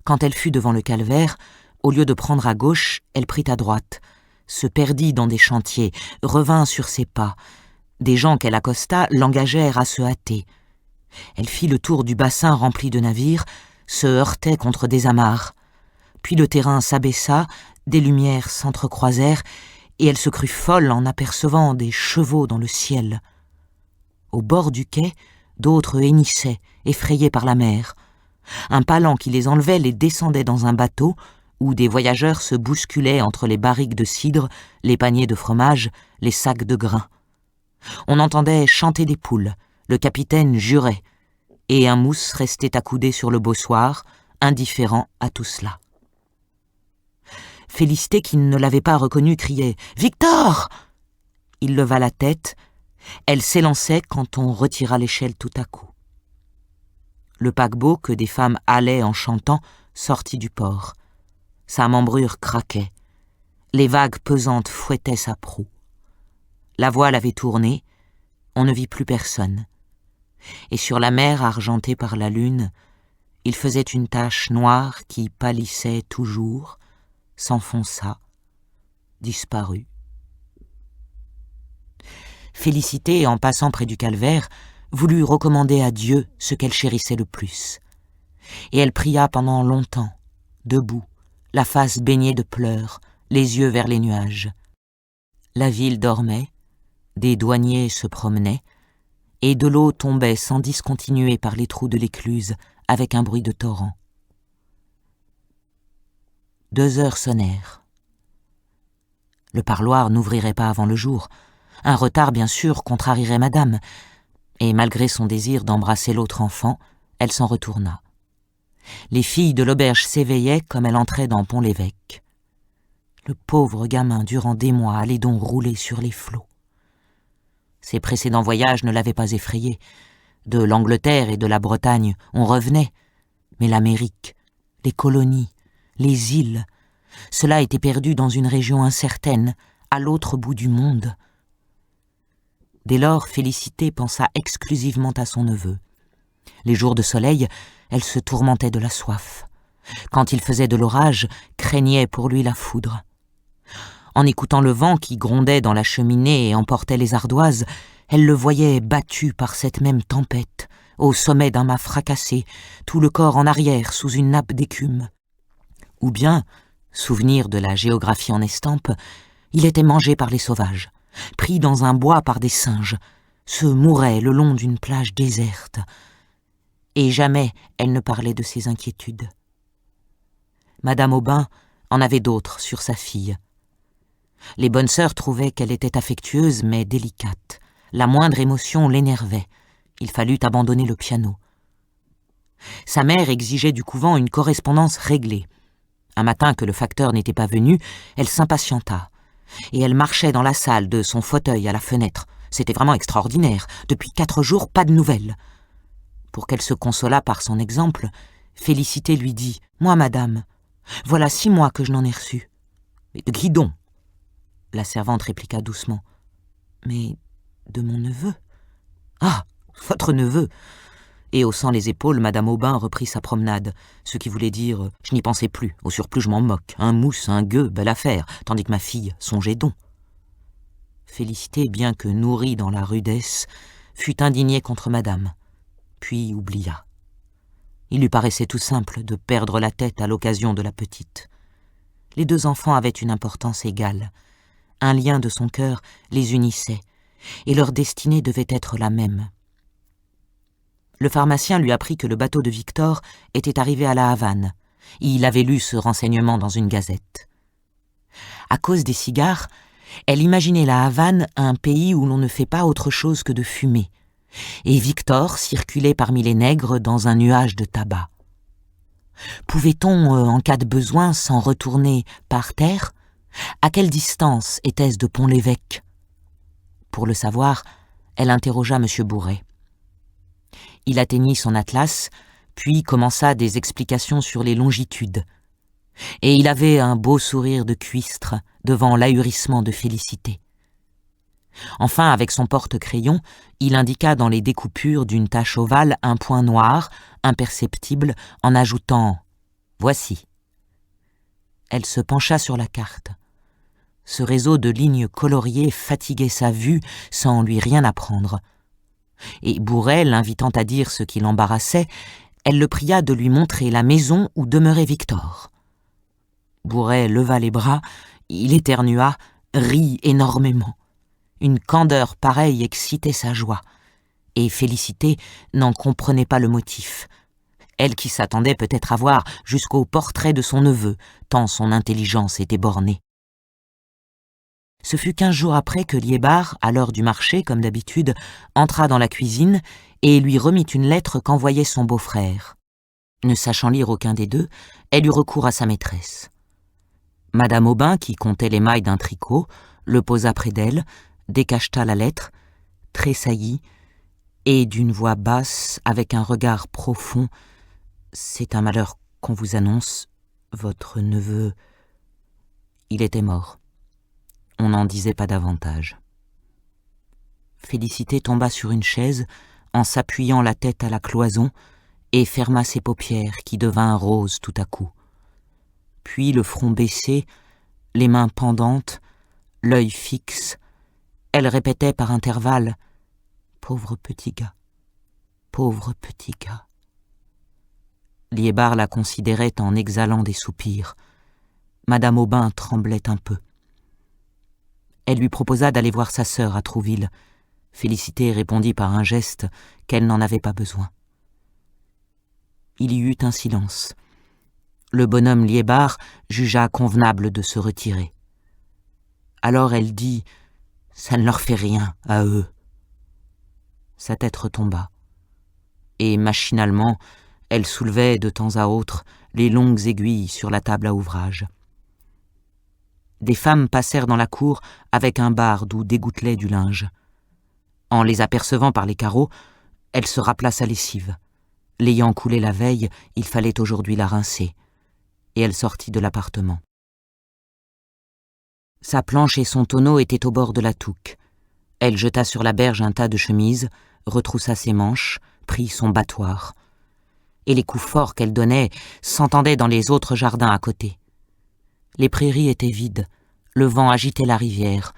Quand elle fut devant le calvaire, au lieu de prendre à gauche, elle prit à droite, se perdit dans des chantiers, revint sur ses pas. Des gens qu'elle accosta l'engagèrent à se hâter. Elle fit le tour du bassin rempli de navires, se heurtait contre des amarres. Puis le terrain s'abaissa, des lumières s'entrecroisèrent, et elle se crut folle en apercevant des chevaux dans le ciel. Au bord du quai, d'autres hennissaient, effrayés par la mer. Un palan qui les enlevait les descendait dans un bateau où des voyageurs se bousculaient entre les barriques de cidre, les paniers de fromage, les sacs de grains. On entendait chanter des poules, le capitaine jurait, et un mousse restait accoudé sur le bossoir, indifférent à tout cela. Félicité, qui ne l'avait pas reconnu, criait « Victor !» Il leva la tête. Elle s'élançait quand on retira l'échelle tout à coup. Le paquebot, que des femmes halaient en chantant, sortit du port. Sa membrure craquait. Les vagues pesantes fouettaient sa proue. La voile avait tourné. On ne vit plus personne. Et sur la mer argentée par la lune, il faisait une tache noire qui pâlissait toujours, s'enfonça, disparut. Félicité, en passant près du calvaire, voulut recommander à Dieu ce qu'elle chérissait le plus. Et elle pria pendant longtemps, debout, la face baignée de pleurs, les yeux vers les nuages. La ville dormait, des douaniers se promenaient, et de l'eau tombait sans discontinuer par les trous de l'écluse avec un bruit de torrent. 2 heures sonnèrent. Le parloir n'ouvrirait pas avant le jour. Un retard, bien sûr, contrarierait madame, et malgré son désir d'embrasser l'autre enfant, elle s'en retourna. Les filles de l'auberge s'éveillaient comme elle entrait dans Pont-l'Évêque. Le pauvre gamin, durant des mois, allait donc rouler sur les flots. Ses précédents voyages ne l'avaient pas effrayé. De l'Angleterre et de la Bretagne, on revenait. Mais l'Amérique, les colonies, les îles, cela était perdu dans une région incertaine, à l'autre bout du monde. Dès lors, Félicité pensa exclusivement à son neveu. Les jours de soleil, elle se tourmentait de la soif. Quand il faisait de l'orage, craignait pour lui la foudre. En écoutant le vent qui grondait dans la cheminée et emportait les ardoises, elle le voyait battu par cette même tempête, au sommet d'un mât fracassé, tout le corps en arrière sous une nappe d'écume. Ou bien, souvenir de la géographie en estampe, il était mangé par les sauvages, pris dans un bois par des singes, se mourait le long d'une plage déserte. Et jamais elle ne parlait de ses inquiétudes. Madame Aubin en avait d'autres sur sa fille. Les bonnes sœurs trouvaient qu'elle était affectueuse mais délicate. La moindre émotion l'énervait. Il fallut abandonner le piano. Sa mère exigeait du couvent une correspondance réglée. Un matin que le facteur n'était pas venu, elle s'impatienta. Et elle marchait dans la salle de son fauteuil à la fenêtre. C'était vraiment extraordinaire. Depuis 4 jours, pas de nouvelles. Pour qu'elle se consolât par son exemple, Félicité lui dit « Moi, madame, voilà 6 mois que je n'en ai reçu. »« Mais de qui donc ?» La servante répliqua doucement. « Mais de mon neveu. »« Ah, votre neveu !» Et haussant les épaules, madame Aubin reprit sa promenade, ce qui voulait dire « Je n'y pensais plus, au surplus je m'en moque, un mousse, un gueux, belle affaire, tandis que ma fille songeait donc. » Félicité, bien que nourrie dans la rudesse, fut indignée contre madame, puis oublia. Il lui paraissait tout simple de perdre la tête à l'occasion de la petite. Les 2 enfants avaient une importance égale. Un lien de son cœur les unissait, et leur destinée devait être la même. Le pharmacien lui apprit que le bateau de Victor était arrivé à la Havane. Il avait lu ce renseignement dans une gazette. À cause des cigares, elle imaginait la Havane un pays où l'on ne fait pas autre chose que de fumer, et Victor circulait parmi les nègres dans un nuage de tabac. Pouvait-on, en cas de besoin, s'en retourner par terre ? À quelle distance était-ce de Pont-l'Évêque ? Pour le savoir, elle interrogea M. Bourret. Il atteignit son atlas, puis commença des explications sur les longitudes. Et il avait un beau sourire de cuistre devant l'ahurissement de Félicité. Enfin, avec son porte-crayon, il indiqua dans les découpures d'une tache ovale un point noir, imperceptible, en ajoutant « Voici ». Elle se pencha sur la carte. Ce réseau de lignes coloriées fatiguait sa vue sans lui rien apprendre. Et Bourret, l'invitant à dire ce qui l'embarrassait, elle le pria de lui montrer la maison où demeurait Victor. Bourret leva les bras, il éternua, rit énormément. Une candeur pareille excitait sa joie, et Félicité n'en comprenait pas le motif. Elle qui s'attendait peut-être à voir jusqu'au portrait de son neveu, tant son intelligence était bornée. Ce fut 15 jours après que Liébard, à l'heure du marché, comme d'habitude, entra dans la cuisine et lui remit une lettre qu'envoyait son beau-frère. Ne sachant lire aucun des deux, elle eut recours à sa maîtresse. Madame Aubin, qui comptait les mailles d'un tricot, le posa près d'elle, décacheta la lettre, tressaillit, et d'une voix basse, avec un regard profond, « C'est un malheur qu'on vous annonce, votre neveu... » Il était mort. On n'en disait pas davantage. Félicité tomba sur une chaise, en s'appuyant la tête à la cloison, et ferma ses paupières qui devinrent roses tout à coup. Puis, le front baissé, les mains pendantes, l'œil fixe, elle répétait par intervalles « Pauvre petit gars, pauvre petit gars ». Liébard la considérait en exhalant des soupirs. Madame Aubin tremblait un peu. Elle lui proposa d'aller voir sa sœur à Trouville. Félicité répondit par un geste qu'elle n'en avait pas besoin. Il y eut un silence. Le bonhomme Liébard jugea convenable de se retirer. Alors elle dit « Ça ne leur fait rien, à eux ». Sa tête retomba. Et machinalement, elle soulevait de temps à autre les longues aiguilles sur la table à ouvrage. Des femmes passèrent dans la cour avec un bard d'où dégouttelait du linge. En les apercevant par les carreaux, elle se rappela sa lessive. L'ayant coulée la veille, il fallait aujourd'hui la rincer. Et elle sortit de l'appartement. Sa planche et son tonneau étaient au bord de la touque. Elle jeta sur la berge un tas de chemises, retroussa ses manches, prit son battoir. Et les coups forts qu'elle donnait s'entendaient dans les autres jardins à côté. Les prairies étaient vides, le vent agitait la rivière.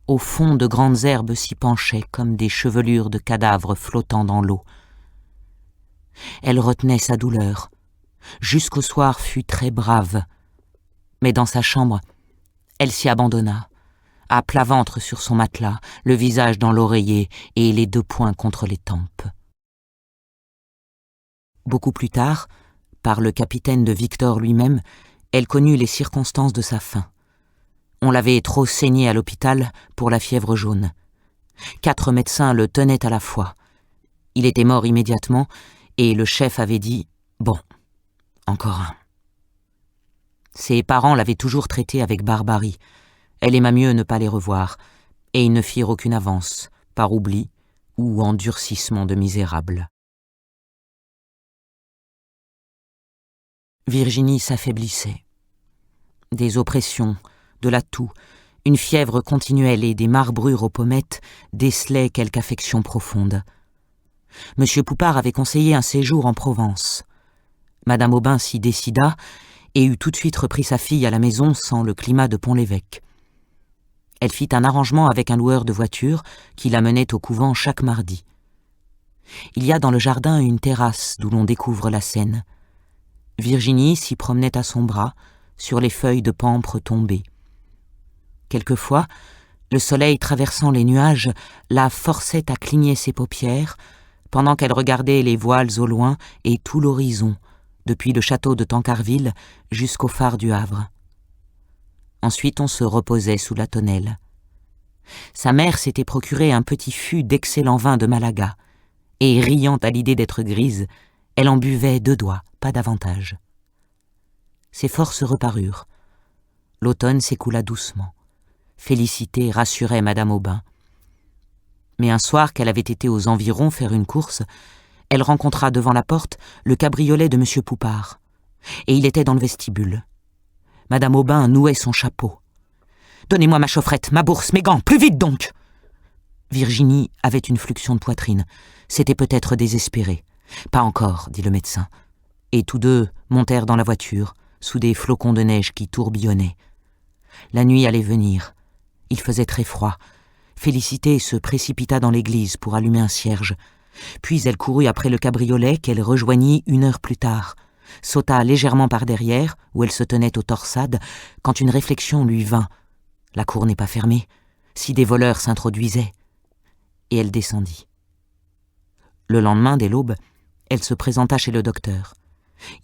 Au fond, de grandes herbes s'y penchaient comme des chevelures de cadavres flottant dans l'eau. Elle retenait sa douleur. Jusqu'au soir fut très brave. Mais dans sa chambre, elle s'y abandonna, à plat ventre sur son matelas, le visage dans l'oreiller et les 2 poings contre les tempes. Beaucoup plus tard, par le capitaine de Victor lui-même, elle connut les circonstances de sa fin. On l'avait trop saigné à l'hôpital pour la fièvre jaune. 4 médecins le tenaient à la fois. Il était mort immédiatement et le chef avait dit « Bon, encore un ». Ses parents l'avaient toujours traité avec barbarie. Elle aima mieux ne pas les revoir, et ils ne firent aucune avance, par oubli ou endurcissement de misérable. Virginie s'affaiblissait. Des oppressions, de la toux, une fièvre continuelle et des marbrures aux pommettes décelaient quelque affection profonde. Monsieur Poupart avait conseillé un séjour en Provence. Madame Aubin s'y décida et eut tout de suite repris sa fille à la maison sans le climat de Pont-l'Évêque. Elle fit un arrangement avec un loueur de voitures qui la menait au couvent chaque mardi. Il y a dans le jardin une terrasse d'où l'on découvre la Seine. Virginie s'y promenait à son bras, sur les feuilles de pampre tombées. Quelquefois, le soleil traversant les nuages la forçait à cligner ses paupières, pendant qu'elle regardait les voiles au loin et tout l'horizon, depuis le château de Tancarville jusqu'au phare du Havre. Ensuite on se reposait sous la tonnelle. Sa mère s'était procuré un petit fût d'excellent vin de Malaga, et riant à l'idée d'être grise, elle en buvait 2 doigts, pas davantage. Ses forces reparurent. L'automne s'écoula doucement. Félicité rassurait Madame Aubin. Mais un soir qu'elle avait été aux environs faire une course, elle rencontra devant la porte le cabriolet de Monsieur Poupart, et il était dans le vestibule. Madame Aubin nouait son chapeau. « Donnez-moi ma chaufferette, ma bourse, mes gants, plus vite donc !» Virginie avait une fluxion de poitrine. C'était peut-être désespéré. « Pas encore, » dit le médecin. Et tous deux montèrent dans la voiture, sous des flocons de neige qui tourbillonnaient. La nuit allait venir. Il faisait très froid. Félicité se précipita dans l'église pour allumer un cierge. Puis elle courut après le cabriolet qu'elle rejoignit 1 heure plus tard, sauta légèrement par derrière, où elle se tenait aux torsades, quand une réflexion lui vint. La cour n'est pas fermée, si des voleurs s'introduisaient. Et elle descendit. Le lendemain, dès l'aube, elle se présenta chez le docteur.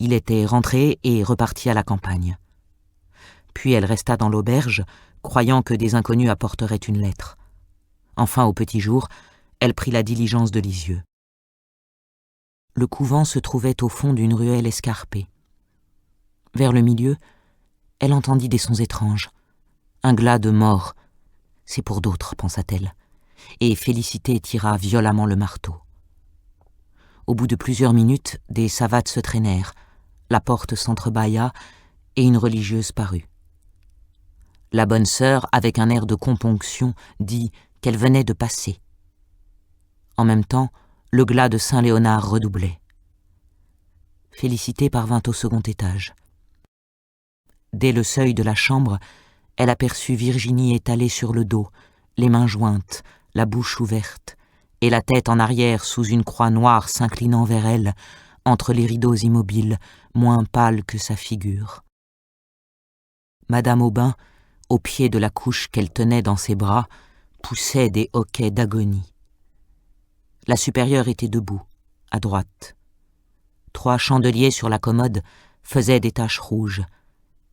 Il était rentré et reparti à la campagne. Puis elle resta dans l'auberge, croyant que des inconnus apporteraient une lettre. Enfin, au petit jour, elle prit la diligence de Lisieux. Le couvent se trouvait au fond d'une ruelle escarpée. Vers le milieu, elle entendit des sons étranges. Un glas de mort. C'est pour d'autres, pensa-t-elle. Et Félicité tira violemment le marteau. Au bout de plusieurs minutes, des savates se traînèrent. La porte s'entrebâilla et une religieuse parut. La bonne sœur, avec un air de componction, dit qu'elle venait de passer. En même temps, le glas de Saint-Léonard redoublait. Félicité parvint au second étage. Dès le seuil de la chambre, elle aperçut Virginie étalée sur le dos, les mains jointes, la bouche ouverte, et la tête en arrière sous une croix noire s'inclinant vers elle, entre les rideaux immobiles, moins pâles que sa figure. Madame Aubin, au pied de la couche qu'elle tenait dans ses bras, poussait des hoquets d'agonie. La supérieure était debout, à droite. 3 chandeliers sur la commode faisaient des taches rouges,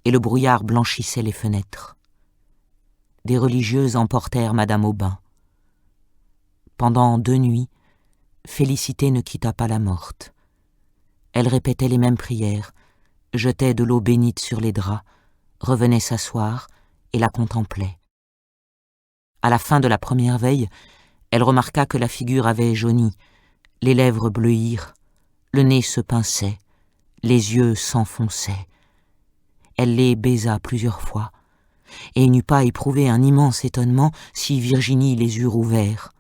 et le brouillard blanchissait les fenêtres. Des religieuses emportèrent Madame Aubin. Pendant 2 nuits, Félicité ne quitta pas la morte. Elle répétait les mêmes prières, jetait de l'eau bénite sur les draps, revenait s'asseoir et la contemplait. À la fin de la première veille, Elle remarqua que la figure avait jauni, les lèvres bleuirent, le nez se pinçait, les yeux s'enfonçaient. Elle les baisa plusieurs fois, et n'eût pas éprouvé un immense étonnement si Virginie les eût rouverts.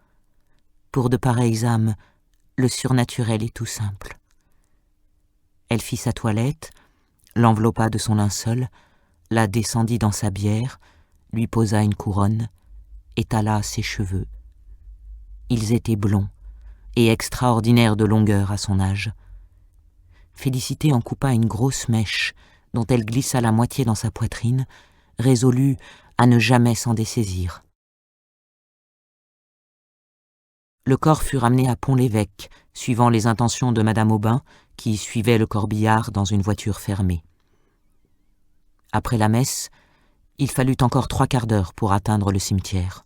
Pour de pareilles âmes, le surnaturel est tout simple. Elle fit sa toilette, l'enveloppa de son linceul, la descendit dans sa bière, lui posa une couronne, étala ses cheveux. Ils étaient blonds et extraordinaires de longueur à son âge. Félicité en coupa une grosse mèche dont elle glissa la moitié dans sa poitrine, résolue à ne jamais s'en dessaisir. Le corps fut ramené à Pont-l'Évêque, suivant les intentions de Madame Aubin, qui suivait le corbillard dans une voiture fermée. Après la messe, il fallut encore 3 quarts d'heure pour atteindre le cimetière.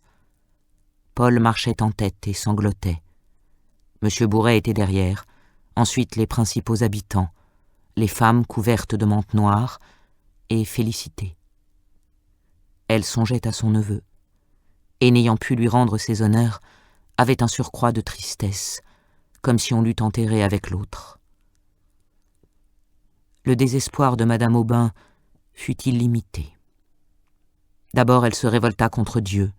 Paul marchait en tête et sanglotait. Monsieur Bourret était derrière, ensuite les principaux habitants, les femmes couvertes de mantes noires, et Félicité. Elle songeait à son neveu, et n'ayant pu lui rendre ses honneurs, avait un surcroît de tristesse, comme si on l'eût enterré avec l'autre. Le désespoir de Madame Aubin fut illimité. D'abord elle se révolta contre Dieu,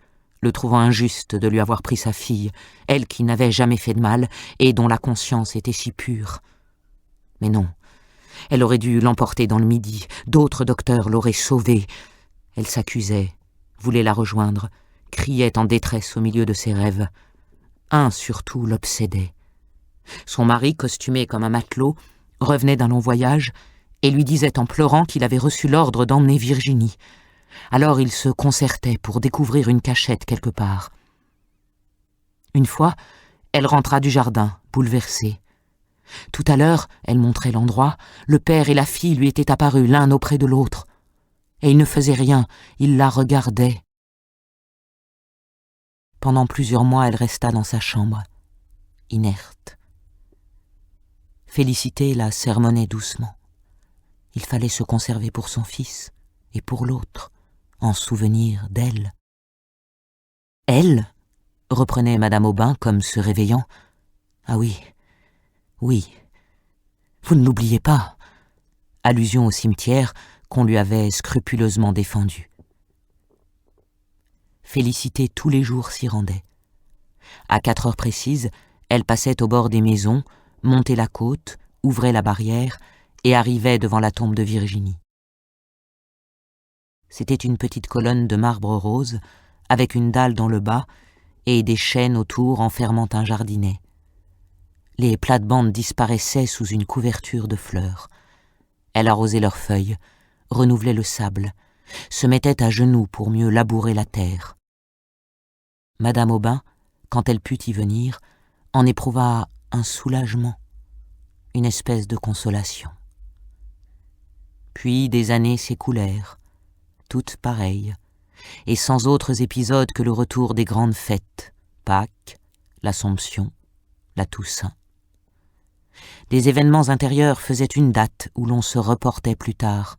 le trouvant injuste de lui avoir pris sa fille, elle qui n'avait jamais fait de mal et dont la conscience était si pure. Mais non, elle aurait dû l'emporter dans le Midi, d'autres docteurs l'auraient sauvée. Elle s'accusait, voulait la rejoindre, criait en détresse au milieu de ses rêves. Un surtout l'obsédait. Son mari, costumé comme un matelot, revenait d'un long voyage et lui disait en pleurant qu'il avait reçu l'ordre d'emmener Virginie. Alors il se concertait pour découvrir une cachette quelque part. Une fois, elle rentra du jardin, bouleversée. Tout à l'heure, elle montrait l'endroit, le père et la fille lui étaient apparus l'un auprès de l'autre. Et il ne faisait rien, il la regardait. Pendant plusieurs mois, elle resta dans sa chambre, inerte. Félicité la sermonnait doucement. Il fallait se conserver pour son fils et pour l'autre, en souvenir d'elle. Elle, reprenait Madame Aubin comme se réveillant. Ah oui, oui, vous ne l'oubliez pas. Allusion au cimetière qu'on lui avait scrupuleusement défendu. Félicité tous les jours s'y rendait. À 4 heures précises, elle passait au bord des maisons, montait la côte, ouvrait la barrière et arrivait devant la tombe de Virginie. C'était une petite colonne de marbre rose, avec une dalle dans le bas et des chênes autour enfermant un jardinet. Les plates-bandes disparaissaient sous une couverture de fleurs. Elle arrosait leurs feuilles, renouvelait le sable, se mettait à genoux pour mieux labourer la terre. Madame Aubin, quand elle put y venir, en éprouva un soulagement, une espèce de consolation. Puis des années s'écoulèrent, toutes pareilles, et sans autres épisodes que le retour des grandes fêtes, Pâques, l'Assomption, la Toussaint. Les événements intérieurs faisaient une date où l'on se reportait plus tard.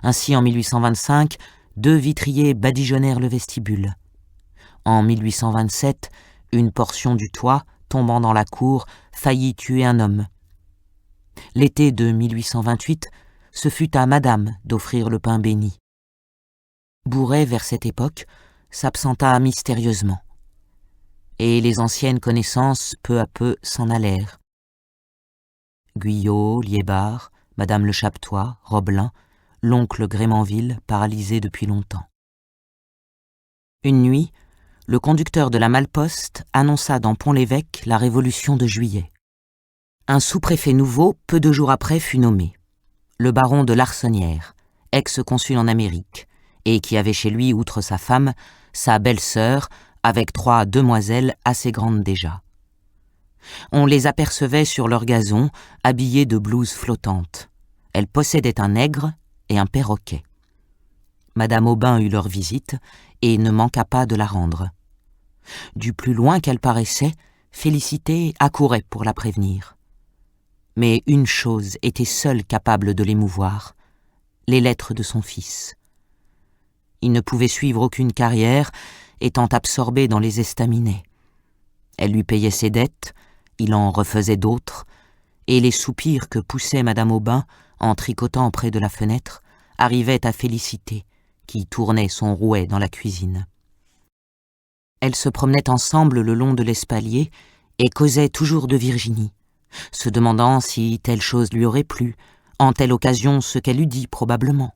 Ainsi, en 1825, 2 vitriers badigeonnèrent le vestibule. En 1827, une portion du toit, tombant dans la cour, faillit tuer un homme. L'été de 1828, ce fut à Madame d'offrir le pain béni. Bourret, vers cette époque, s'absenta mystérieusement. Et les anciennes connaissances, peu à peu, s'en allèrent. Guyot, Liébard, Madame Le Chapetois, Robelin, l'oncle Grémanville, paralysé depuis longtemps. Une nuit, le conducteur de la Malle-Poste annonça dans Pont-l'Évêque la Révolution de Juillet. Un sous-préfet nouveau, peu de jours après, fut nommé. Le baron de Larsonnière, ex-consul en Amérique, et qui avait chez lui, outre sa femme, sa belle-sœur, avec 3 demoiselles assez grandes déjà. On les apercevait sur leur gazon, habillées de blouses flottantes. Elles possédaient un nègre et un perroquet. Madame Aubin eut leur visite et ne manqua pas de la rendre. Du plus loin qu'elle paraissait, Félicité accourait pour la prévenir. Mais une chose était seule capable de l'émouvoir, les lettres de son fils. Il ne pouvait suivre aucune carrière, étant absorbé dans les estaminets. Elle lui payait ses dettes, il en refaisait d'autres, et les soupirs que poussait Madame Aubin en tricotant près de la fenêtre arrivaient à Félicité, qui tournait son rouet dans la cuisine. Elles se promenaient ensemble le long de l'espalier et causaient toujours de Virginie, se demandant si telle chose lui aurait plu, en telle occasion ce qu'elle eût dit probablement.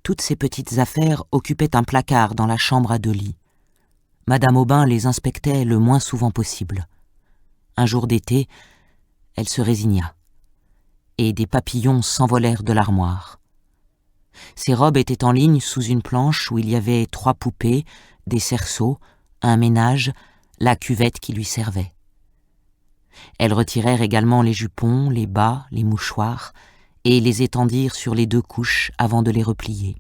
Toutes ces petites affaires occupaient un placard dans la chambre à 2 lits. Madame Aubin les inspectait le moins souvent possible. Un jour d'été, elle se résigna, et des papillons s'envolèrent de l'armoire. Ses robes étaient en ligne sous une planche où il y avait 3 poupées, des cerceaux, un ménage, la cuvette qui lui servait. Elles retirèrent également les jupons, les bas, les mouchoirs, et les étendirent sur les 2 couches avant de les replier.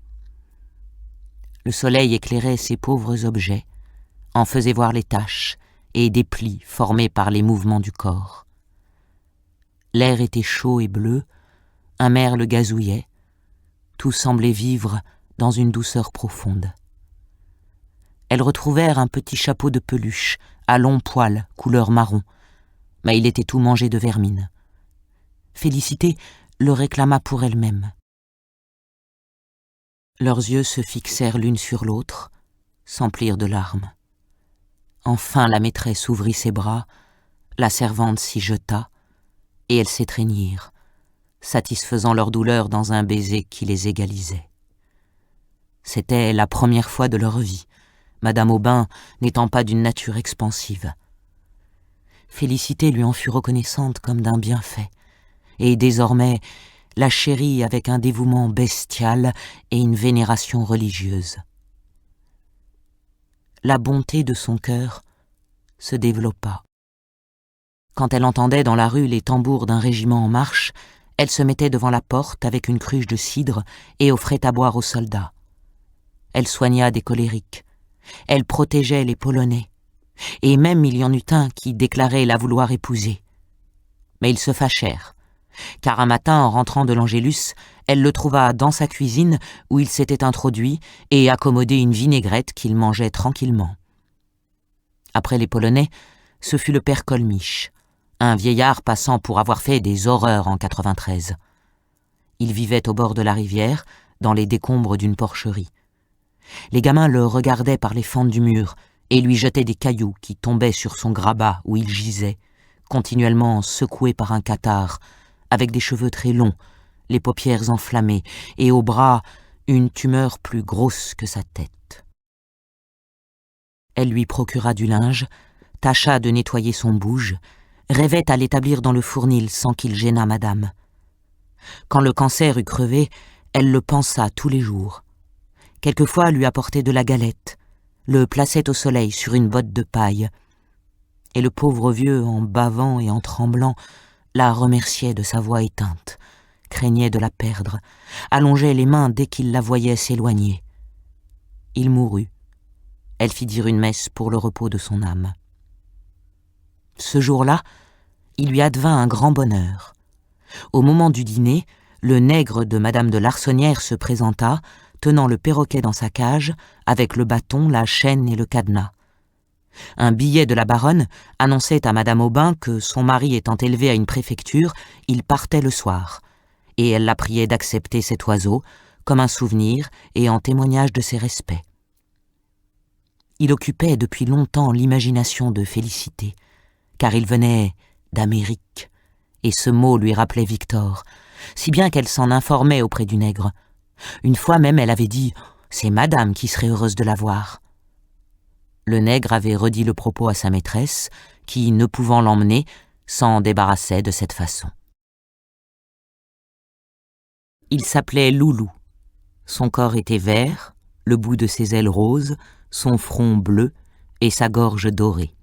Le soleil éclairait ces pauvres objets, en faisait voir les taches et des plis formés par les mouvements du corps. L'air était chaud et bleu, un merle gazouillait, tout semblait vivre dans une douceur profonde. Elles retrouvèrent un petit chapeau de peluche à longs poils couleur marron, mais il était tout mangé de vermine. Félicité le réclama pour elle-même. Leurs yeux se fixèrent l'une sur l'autre, s'emplirent de larmes. Enfin la maîtresse ouvrit ses bras, la servante s'y jeta, et elles s'étreignirent, satisfaisant leur douleur dans un baiser qui les égalisait. C'était la première fois de leur vie, Madame Aubin n'étant pas d'une nature expansive. Félicité lui en fut reconnaissante comme d'un bienfait, et désormais la chérit avec un dévouement bestial et une vénération religieuse. La bonté de son cœur se développa. Quand elle entendait dans la rue les tambours d'un régiment en marche, elle se mettait devant la porte avec une cruche de cidre et offrait à boire aux soldats. Elle soigna des colériques, elle protégeait les Polonais, et même il y en eut un qui déclarait la vouloir épouser. Mais ils se fâchèrent, car un matin, en rentrant de l'Angélus, elle le trouva dans sa cuisine où il s'était introduit et accommodé une vinaigrette qu'il mangeait tranquillement. Après les Polonais, ce fut le père Colmiche, un vieillard passant pour avoir fait des horreurs en 93. Il vivait au bord de la rivière, dans les décombres d'une porcherie. Les gamins le regardaient par les fentes du mur et lui jetaient des cailloux qui tombaient sur son grabat où il gisait, continuellement secoué par un catarrhe, avec des cheveux très longs, les paupières enflammées, et au bras une tumeur plus grosse que sa tête. Elle lui procura du linge, tâcha de nettoyer son bouge, rêvait à l'établir dans le fournil sans qu'il gênât madame. Quand le cancer eut crevé, elle le pansa tous les jours. Quelquefois lui apportait de la galette, le plaçait au soleil sur une botte de paille, et le pauvre vieux, en bavant et en tremblant, la remerciait de sa voix éteinte, craignait de la perdre, allongeait les mains dès qu'il la voyait s'éloigner. Il mourut. Elle fit dire une messe pour le repos de son âme. Ce jour-là, il lui advint un grand bonheur. Au moment du dîner, le nègre de Madame de Larsonnière se présenta, tenant le perroquet dans sa cage, avec le bâton, la chaîne et le cadenas. Un billet de la baronne annonçait à Madame Aubin que, son mari étant élevé à une préfecture, il partait le soir, et elle la priait d'accepter cet oiseau comme un souvenir et en témoignage de ses respects. Il occupait depuis longtemps l'imagination de Félicité, car il venait d'Amérique, et ce mot lui rappelait Victor, si bien qu'elle s'en informait auprès du nègre. Une fois même, elle avait dit « C'est madame qui serait heureuse de la voir ». Le nègre avait redit le propos à sa maîtresse, qui, ne pouvant l'emmener, s'en débarrassait de cette façon. Il s'appelait Loulou. Son corps était vert, le bout de ses ailes roses, son front bleu et sa gorge dorée.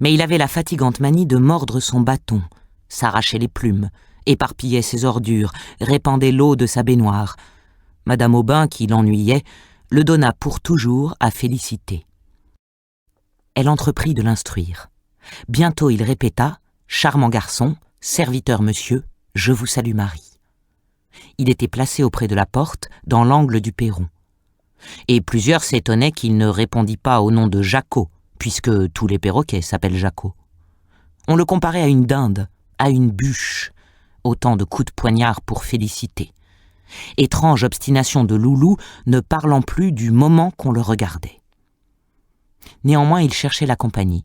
Mais il avait la fatigante manie de mordre son bâton, s'arrachait les plumes, éparpillait ses ordures, répandait l'eau de sa baignoire. Madame Aubin, qui l'ennuyait, le donna pour toujours à Félicité. Elle entreprit de l'instruire. Bientôt il répéta « Charmant garçon, serviteur monsieur, je vous salue Marie ». Il était placé auprès de la porte, dans l'angle du perron. Et plusieurs s'étonnaient qu'il ne répondît pas au nom de Jacot, puisque tous les perroquets s'appellent Jacot. On le comparait à une dinde, à une bûche, autant de coups de poignard pour Félicité. Étrange obstination de Loulou, ne parlant plus du moment qu'on le regardait. Néanmoins, il cherchait la compagnie,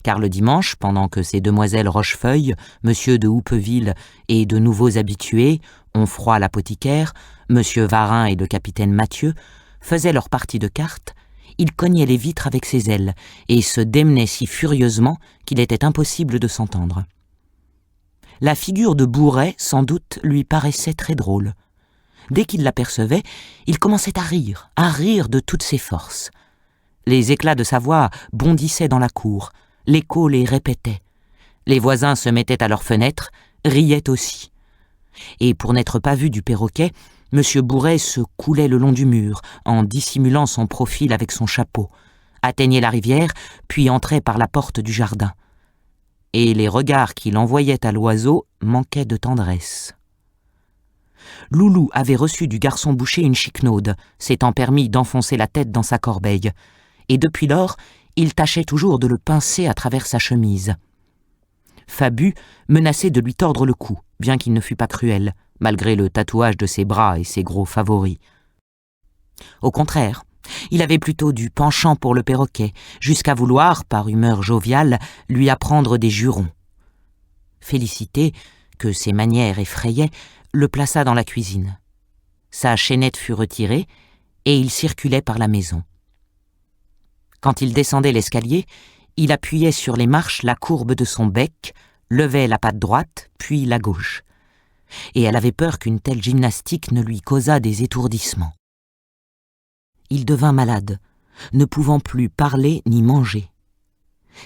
car le dimanche, pendant que ces demoiselles Rochefeuille, monsieur de Houppeville et de nouveaux habitués, Onfroy l'apothicaire, monsieur Varin et le capitaine Mathieu, faisaient leur partie de cartes, il cognait les vitres avec ses ailes et se démenait si furieusement qu'il était impossible de s'entendre. La figure de Bourret, sans doute, lui paraissait très drôle. Dès qu'il l'apercevait, il commençait à rire de toutes ses forces. Les éclats de sa voix bondissaient dans la cour, l'écho les répétait. Les voisins se mettaient à leurs fenêtres, riaient aussi. Et pour n'être pas vu du perroquet, M. Bourret se coulait le long du mur, en dissimulant son profil avec son chapeau, atteignait la rivière, puis entrait par la porte du jardin. Et les regards qu'il envoyait à l'oiseau manquaient de tendresse. Loulou avait reçu du garçon boucher une chiquenaude, s'étant permis d'enfoncer la tête dans sa corbeille, et depuis lors, il tâchait toujours de le pincer à travers sa chemise. Fabu menaçait de lui tordre le cou, bien qu'il ne fût pas cruel, malgré le tatouage de ses bras et ses gros favoris. Au contraire, il avait plutôt du penchant pour le perroquet, jusqu'à vouloir, par humeur joviale, lui apprendre des jurons. Félicité, que ses manières effrayaient, le plaça dans la cuisine. Sa chaînette fut retirée, et il circulait par la maison. Quand il descendait l'escalier, il appuyait sur les marches la courbe de son bec, levait la patte droite, puis la gauche. Et elle avait peur qu'une telle gymnastique ne lui causât des étourdissements. Il devint malade, ne pouvant plus parler ni manger.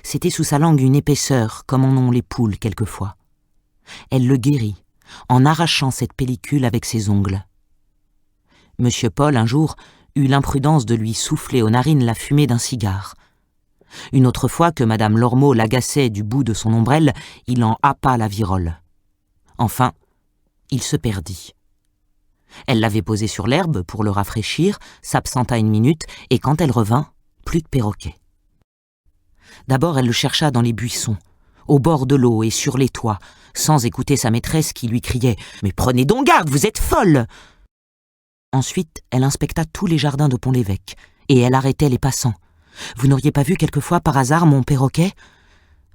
C'était sous sa langue une épaisseur, comme en ont les poules quelquefois. Elle le guérit, en arrachant cette pellicule avec ses ongles. Monsieur Paul, un jour, eut l'imprudence de lui souffler aux narines la fumée d'un cigare. Une autre fois que madame Lormeau l'agaçait du bout de son ombrelle, il en happa la virole. Enfin, il se perdit. Elle l'avait posé sur l'herbe pour le rafraîchir, s'absenta une minute, et quand elle revint, plus de perroquet. D'abord elle le chercha dans les buissons, au bord de l'eau et sur les toits, sans écouter sa maîtresse qui lui criait « Mais prenez donc garde, vous êtes folle !» Ensuite, elle inspecta tous les jardins de Pont-l'Évêque, et elle arrêtait les passants. « Vous n'auriez pas vu quelquefois par hasard mon perroquet ?»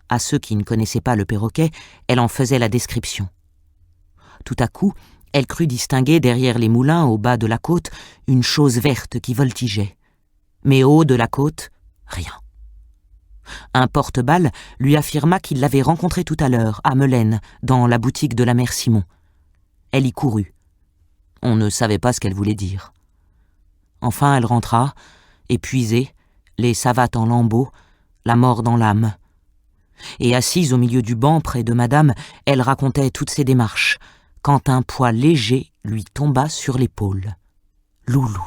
À ceux qui ne connaissaient pas le perroquet, elle en faisait la description. Tout à coup, elle crut distinguer derrière les moulins au bas de la côte une chose verte qui voltigeait. Mais au haut de la côte, rien. Un porte-balle lui affirma qu'il l'avait rencontré tout à l'heure, à Melaine, dans la boutique de la mère Simon. Elle y courut. On ne savait pas ce qu'elle voulait dire. Enfin elle rentra, épuisée, les savates en lambeaux, la mort dans l'âme. Et assise au milieu du banc près de madame, elle racontait toutes ses démarches, quand un poids léger lui tomba sur l'épaule. Loulou.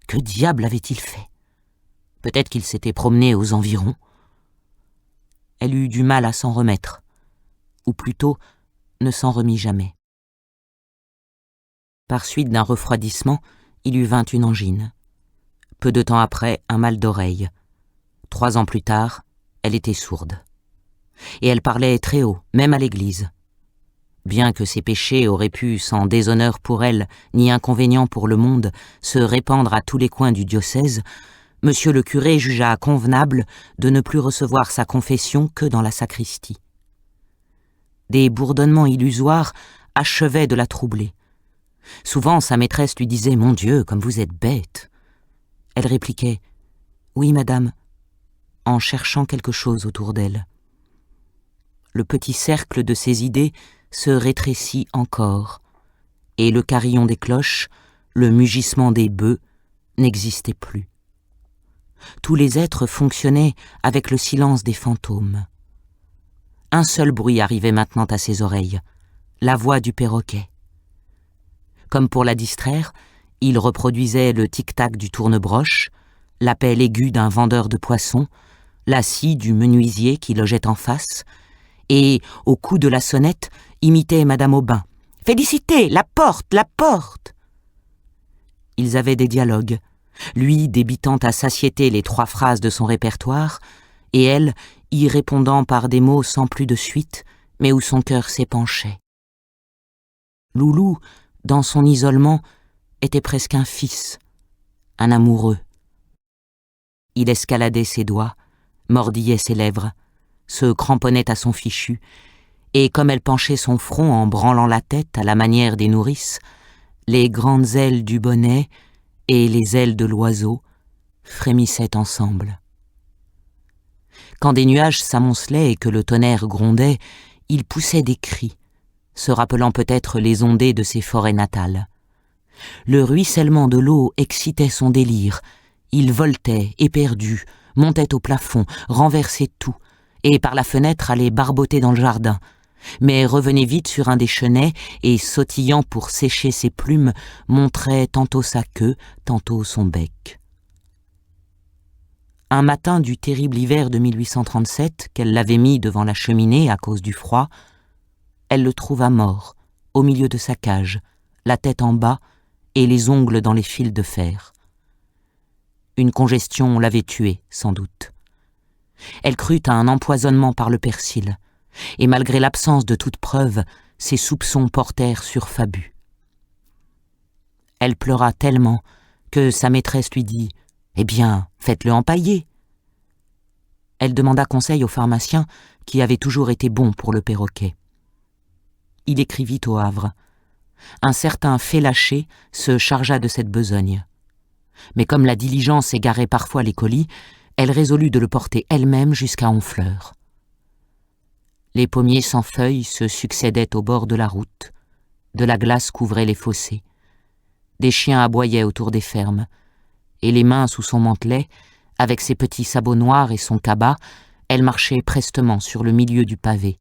Que diable avait-il fait? Peut-être qu'il s'était promené aux environs. Elle eut du mal à s'en remettre, ou plutôt ne s'en remit jamais. Par suite d'un refroidissement, il lui vint une angine. Peu de temps après, un mal d'oreille. 3 ans plus tard, elle était sourde. Et elle parlait très haut, même à l'église. Bien que ses péchés auraient pu, sans déshonneur pour elle, ni inconvénient pour le monde, se répandre à tous les coins du diocèse, monsieur le curé jugea convenable de ne plus recevoir sa confession que dans la sacristie. Des bourdonnements illusoires achevaient de la troubler. Souvent sa maîtresse lui disait « Mon Dieu, comme vous êtes bête !» Elle répliquait « Oui, madame », en cherchant quelque chose autour d'elle. Le petit cercle de ses idées se rétrécit encore, et le carillon des cloches, le mugissement des bœufs, n'existait plus. Tous les êtres fonctionnaient avec le silence des fantômes. Un seul bruit arrivait maintenant à ses oreilles, la voix du perroquet. Comme pour la distraire, il reproduisait le tic-tac du tourne-broche, l'appel aigu d'un vendeur de poissons, la scie du menuisier qui logeait en face, et, au coup de la sonnette, imitait madame Aubin. « Félicité, la porte, la porte !» Ils avaient des dialogues, lui débitant à satiété les 3 phrases de son répertoire, et elle y répondant par des mots sans plus de suite, mais où son cœur s'épanchait. Loulou, dans son isolement, était presque un fils, un amoureux. Il escaladait ses doigts, mordillait ses lèvres, se cramponnait à son fichu, et comme elle penchait son front en branlant la tête à la manière des nourrices, les grandes ailes du bonnet et les ailes de l'oiseau frémissaient ensemble. Quand des nuages s'amoncelaient et que le tonnerre grondait, il poussait des cris, se rappelant peut-être les ondées de ses forêts natales. Le ruissellement de l'eau excitait son délire. Il voltait, éperdu, montait au plafond, renversait tout, et par la fenêtre allait barboter dans le jardin, mais revenait vite sur un des chenets et, sautillant pour sécher ses plumes, montrait tantôt sa queue, tantôt son bec. Un matin du terrible hiver de 1837, qu'elle l'avait mis devant la cheminée à cause du froid, elle le trouva mort, au milieu de sa cage, la tête en bas et les ongles dans les fils de fer. Une congestion l'avait tué, sans doute. Elle crut à un empoisonnement par le persil, et malgré l'absence de toute preuve, ses soupçons portèrent sur Fabu. Elle pleura tellement que sa maîtresse lui dit « Eh bien, faites-le empailler !» Elle demanda conseil au pharmacien qui avait toujours été bon pour le perroquet. Il écrivit au Havre. Un certain Félaché se chargea de cette besogne. Mais comme la diligence égarait parfois les colis, elle résolut de le porter elle-même jusqu'à Honfleur. Les pommiers sans feuilles se succédaient au bord de la route. De la glace couvrait les fossés. Des chiens aboyaient autour des fermes. Et les mains sous son mantelet, avec ses petits sabots noirs et son cabas, elle marchait prestement sur le milieu du pavé.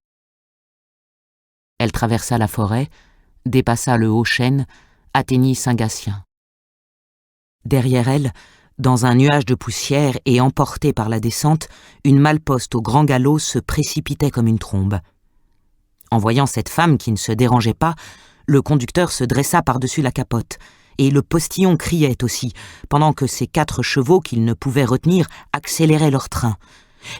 Elle traversa la forêt, dépassa le Haut-Chêne, atteignit Saint-Gatien. Derrière elle, dans un nuage de poussière et emportée par la descente, une malle-poste au grand galop se précipitait comme une trombe. En voyant cette femme qui ne se dérangeait pas, le conducteur se dressa par-dessus la capote, et le postillon criait aussi, pendant que ses 4 chevaux qu'il ne pouvait retenir accéléraient leur train.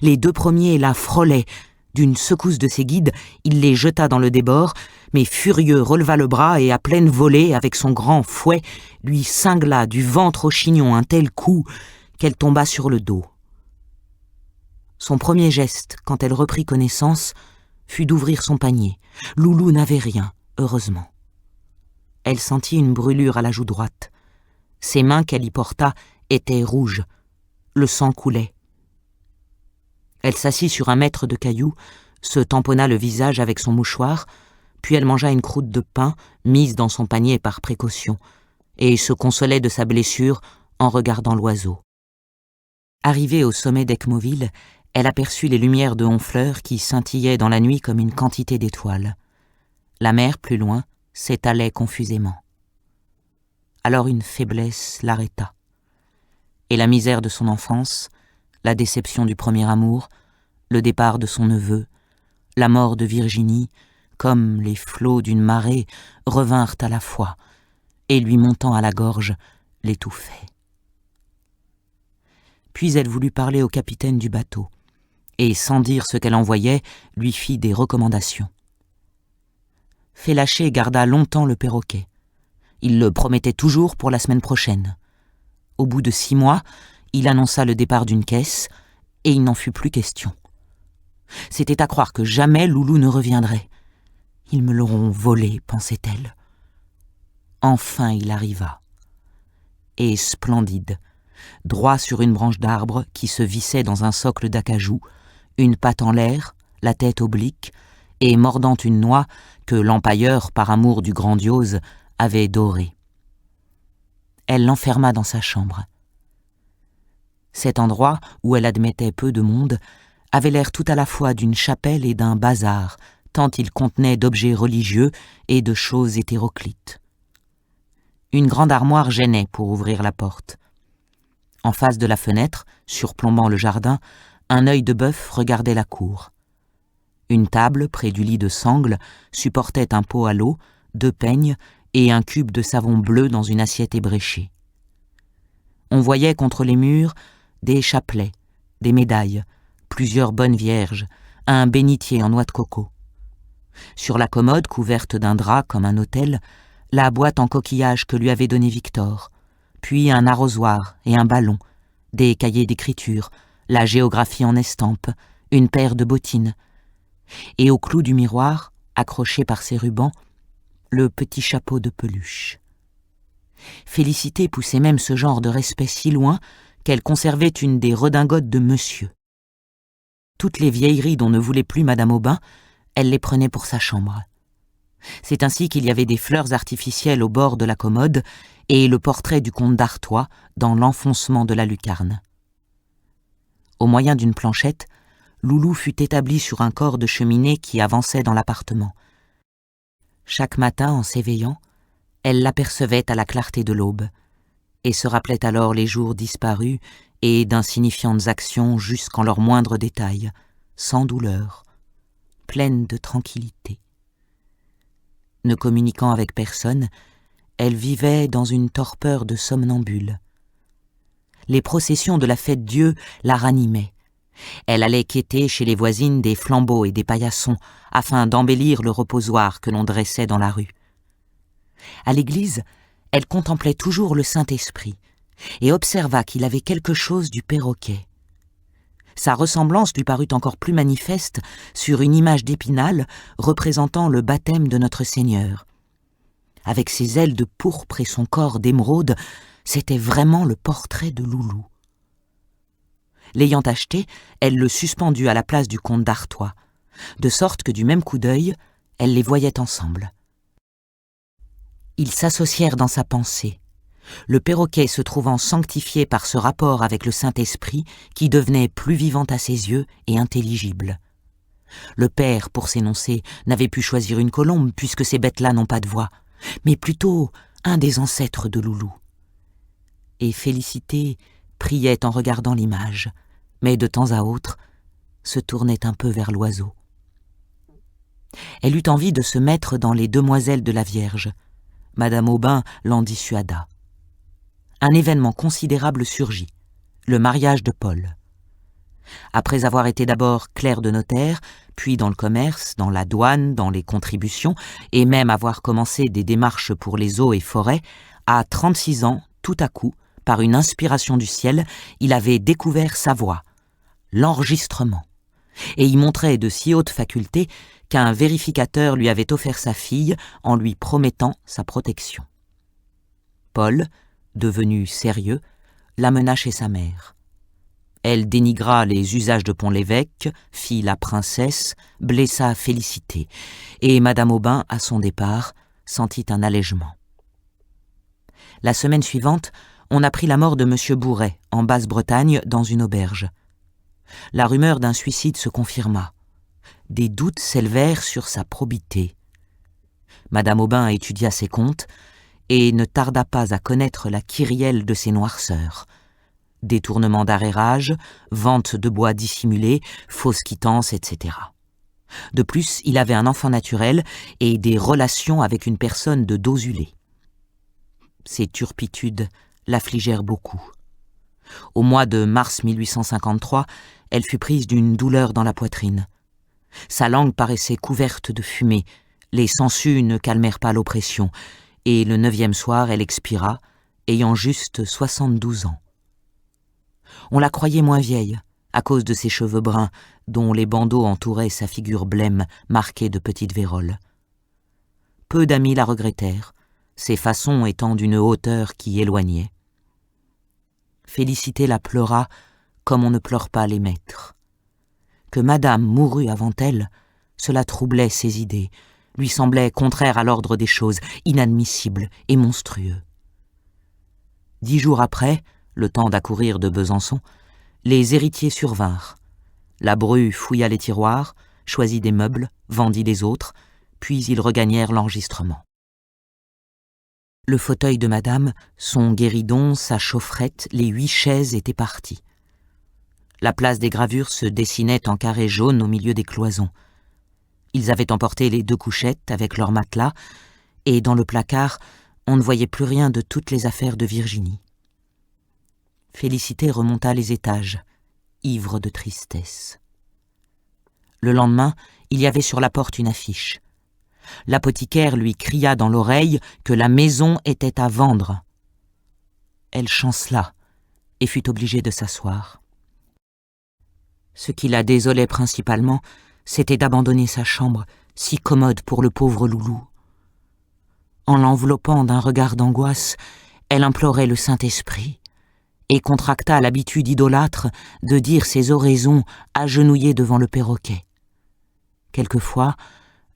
Les 2 premiers la frôlaient. D'une secousse de ses guides, il les jeta dans le débord, mais furieux releva le bras et à pleine volée, avec son grand fouet, lui cingla du ventre au chignon un tel coup qu'elle tomba sur le dos. Son premier geste, quand elle reprit connaissance, fut d'ouvrir son panier. Loulou n'avait rien, heureusement. Elle sentit une brûlure à la joue droite. Ses mains qu'elle y porta étaient rouges. Le sang coulait. Elle s'assit sur un mètre de cailloux, se tamponna le visage avec son mouchoir, puis elle mangea une croûte de pain mise dans son panier par précaution, et se consolait de sa blessure en regardant l'oiseau. Arrivée au sommet d'Ecmoville, elle aperçut les lumières de Honfleur qui scintillaient dans la nuit comme une quantité d'étoiles. La mer, plus loin, s'étalait confusément. Alors une faiblesse l'arrêta. Et la misère de son enfance, la déception du premier amour, le départ de son neveu, la mort de Virginie, comme les flots d'une marée, revinrent à la fois, et lui montant à la gorge, l'étouffaient. Puis elle voulut parler au capitaine du bateau, et sans dire ce qu'elle envoyait, lui fit des recommandations. Félaché garda longtemps le perroquet. Il le promettait toujours pour la semaine prochaine. Au bout de 6 mois, il annonça le départ d'une caisse, et il n'en fut plus question. C'était à croire que jamais Loulou ne reviendrait. Ils me l'auront volé, pensait-elle. Enfin il arriva. Et splendide, droit sur une branche d'arbre qui se vissait dans un socle d'acajou, une patte en l'air, la tête oblique, et mordant une noix que l'empailleur, par amour du grandiose, avait dorée. Elle l'enferma dans sa chambre. Cet endroit, où elle admettait peu de monde, avait l'air tout à la fois d'une chapelle et d'un bazar, tant il contenait d'objets religieux et de choses hétéroclites. Une grande armoire gênait pour ouvrir la porte. En face de la fenêtre, surplombant le jardin, un œil de bœuf regardait la cour. Une table, près du lit de sangle, supportait un pot à l'eau, 2 peignes et un cube de savon bleu dans une assiette ébréchée. On voyait contre les murs des chapelets, des médailles, plusieurs bonnes vierges, un bénitier en noix de coco. Sur la commode, couverte d'un drap comme un autel, la boîte en coquillage que lui avait donnée Victor, puis un arrosoir et un ballon, des cahiers d'écriture, la géographie en estampe, une paire de bottines. Et au clou du miroir, accroché par ses rubans, le petit chapeau de peluche. Félicité poussait même ce genre de respect si loin qu'elle conservait une des redingotes de monsieur. Toutes les vieilleries dont ne voulait plus Madame Aubin, elle les prenait pour sa chambre. C'est ainsi qu'il y avait des fleurs artificielles au bord de la commode et le portrait du comte d'Artois dans l'enfoncement de la lucarne. Au moyen d'une planchette, Loulou fut établie sur un corps de cheminée qui avançait dans l'appartement. Chaque matin, en s'éveillant, elle l'apercevait à la clarté de l'aube, et se rappelait alors les jours disparus et d'insignifiantes actions jusqu'en leurs moindres détails, sans douleur, pleine de tranquillité. Ne communiquant avec personne, elle vivait dans une torpeur de somnambule. Les processions de la Fête-Dieu la ranimaient. Elle allait quêter chez les voisines des flambeaux et des paillassons afin d'embellir le reposoir que l'on dressait dans la rue. À l'église, elle contemplait toujours le Saint-Esprit et observa qu'il avait quelque chose du perroquet. Sa ressemblance lui parut encore plus manifeste sur une image d'Épinal représentant le baptême de Notre Seigneur. Avec ses ailes de pourpre et son corps d'émeraude, c'était vraiment le portrait de Loulou. L'ayant acheté, elle le suspendit à la place du comte d'Artois, de sorte que du même coup d'œil, elle les voyait ensemble. Ils s'associèrent dans sa pensée, le perroquet se trouvant sanctifié par ce rapport avec le Saint-Esprit qui devenait plus vivant à ses yeux et intelligible. Le père, pour s'énoncer, n'avait pu choisir une colombe puisque ces bêtes-là n'ont pas de voix, mais plutôt un des ancêtres de Loulou. Et Félicité priait en regardant l'image, mais de temps à autre se tournait un peu vers l'oiseau. Elle eut envie de se mettre dans les demoiselles de la Vierge. Madame Aubin l'en dissuada. Un événement considérable surgit, le mariage de Paul. Après avoir été d'abord clerc de notaire, puis dans le commerce, dans la douane, dans les contributions, et même avoir commencé des démarches pour les eaux et forêts, à 36 ans, tout à coup, par une inspiration du ciel, il avait découvert sa voie, l'enregistrement, et y montrait de si hautes facultés qu'un vérificateur lui avait offert sa fille en lui promettant sa protection. Paul, devenu sérieux, l'amena chez sa mère. Elle dénigra les usages de Pont-l'Évêque, fit la princesse, blessa Félicité, et Madame Aubin, à son départ, sentit un allègement. La semaine suivante, on apprit la mort de M. Bourret, en Basse-Bretagne, dans une auberge. La rumeur d'un suicide se confirma. Des doutes s'élevèrent sur sa probité. Madame Aubin étudia ses comptes et ne tarda pas à connaître la kyrielle de ses noirceurs. Détournement d'arrérage, vente de bois dissimulé, fausse quittance, etc. De plus, il avait un enfant naturel et des relations avec une personne de dos usé. Ces turpitudes l'affligèrent beaucoup. Au mois de mars 1853, elle fut prise d'une douleur dans la poitrine. Sa langue paraissait couverte de fumée, les sangsues ne calmèrent pas l'oppression, et le 9e soir, elle expira, ayant juste 72 ans. On la croyait moins vieille, à cause de ses cheveux bruns, dont les bandeaux entouraient sa figure blême, marquée de petites véroles. Peu d'amis la regrettèrent, ses façons étant d'une hauteur qui éloignait. Félicité la pleura comme on ne pleure pas les maîtres. Que Madame mourût avant elle, cela troublait ses idées, lui semblait contraire à l'ordre des choses, inadmissible et monstrueux. 10 jours après, le temps d'accourir de Besançon, les héritiers survinrent. La bru fouilla les tiroirs, choisit des meubles, vendit des autres, puis ils regagnèrent l'enregistrement. Le fauteuil de Madame, son guéridon, sa chaufferette, les 8 chaises étaient partis. La place des gravures se dessinait en carré jaune au milieu des cloisons. Ils avaient emporté les 2 couchettes avec leurs matelas, et dans le placard, on ne voyait plus rien de toutes les affaires de Virginie. Félicité remonta les étages, ivre de tristesse. Le lendemain, il y avait sur la porte une affiche. L'apothicaire lui cria dans l'oreille que la maison était à vendre. Elle chancela et fut obligée de s'asseoir. Ce qui la désolait principalement, c'était d'abandonner sa chambre, si commode pour le pauvre loulou. En l'enveloppant d'un regard d'angoisse, elle implorait le Saint-Esprit et contracta l'habitude idolâtre de dire ses oraisons agenouillée devant le perroquet. Quelquefois,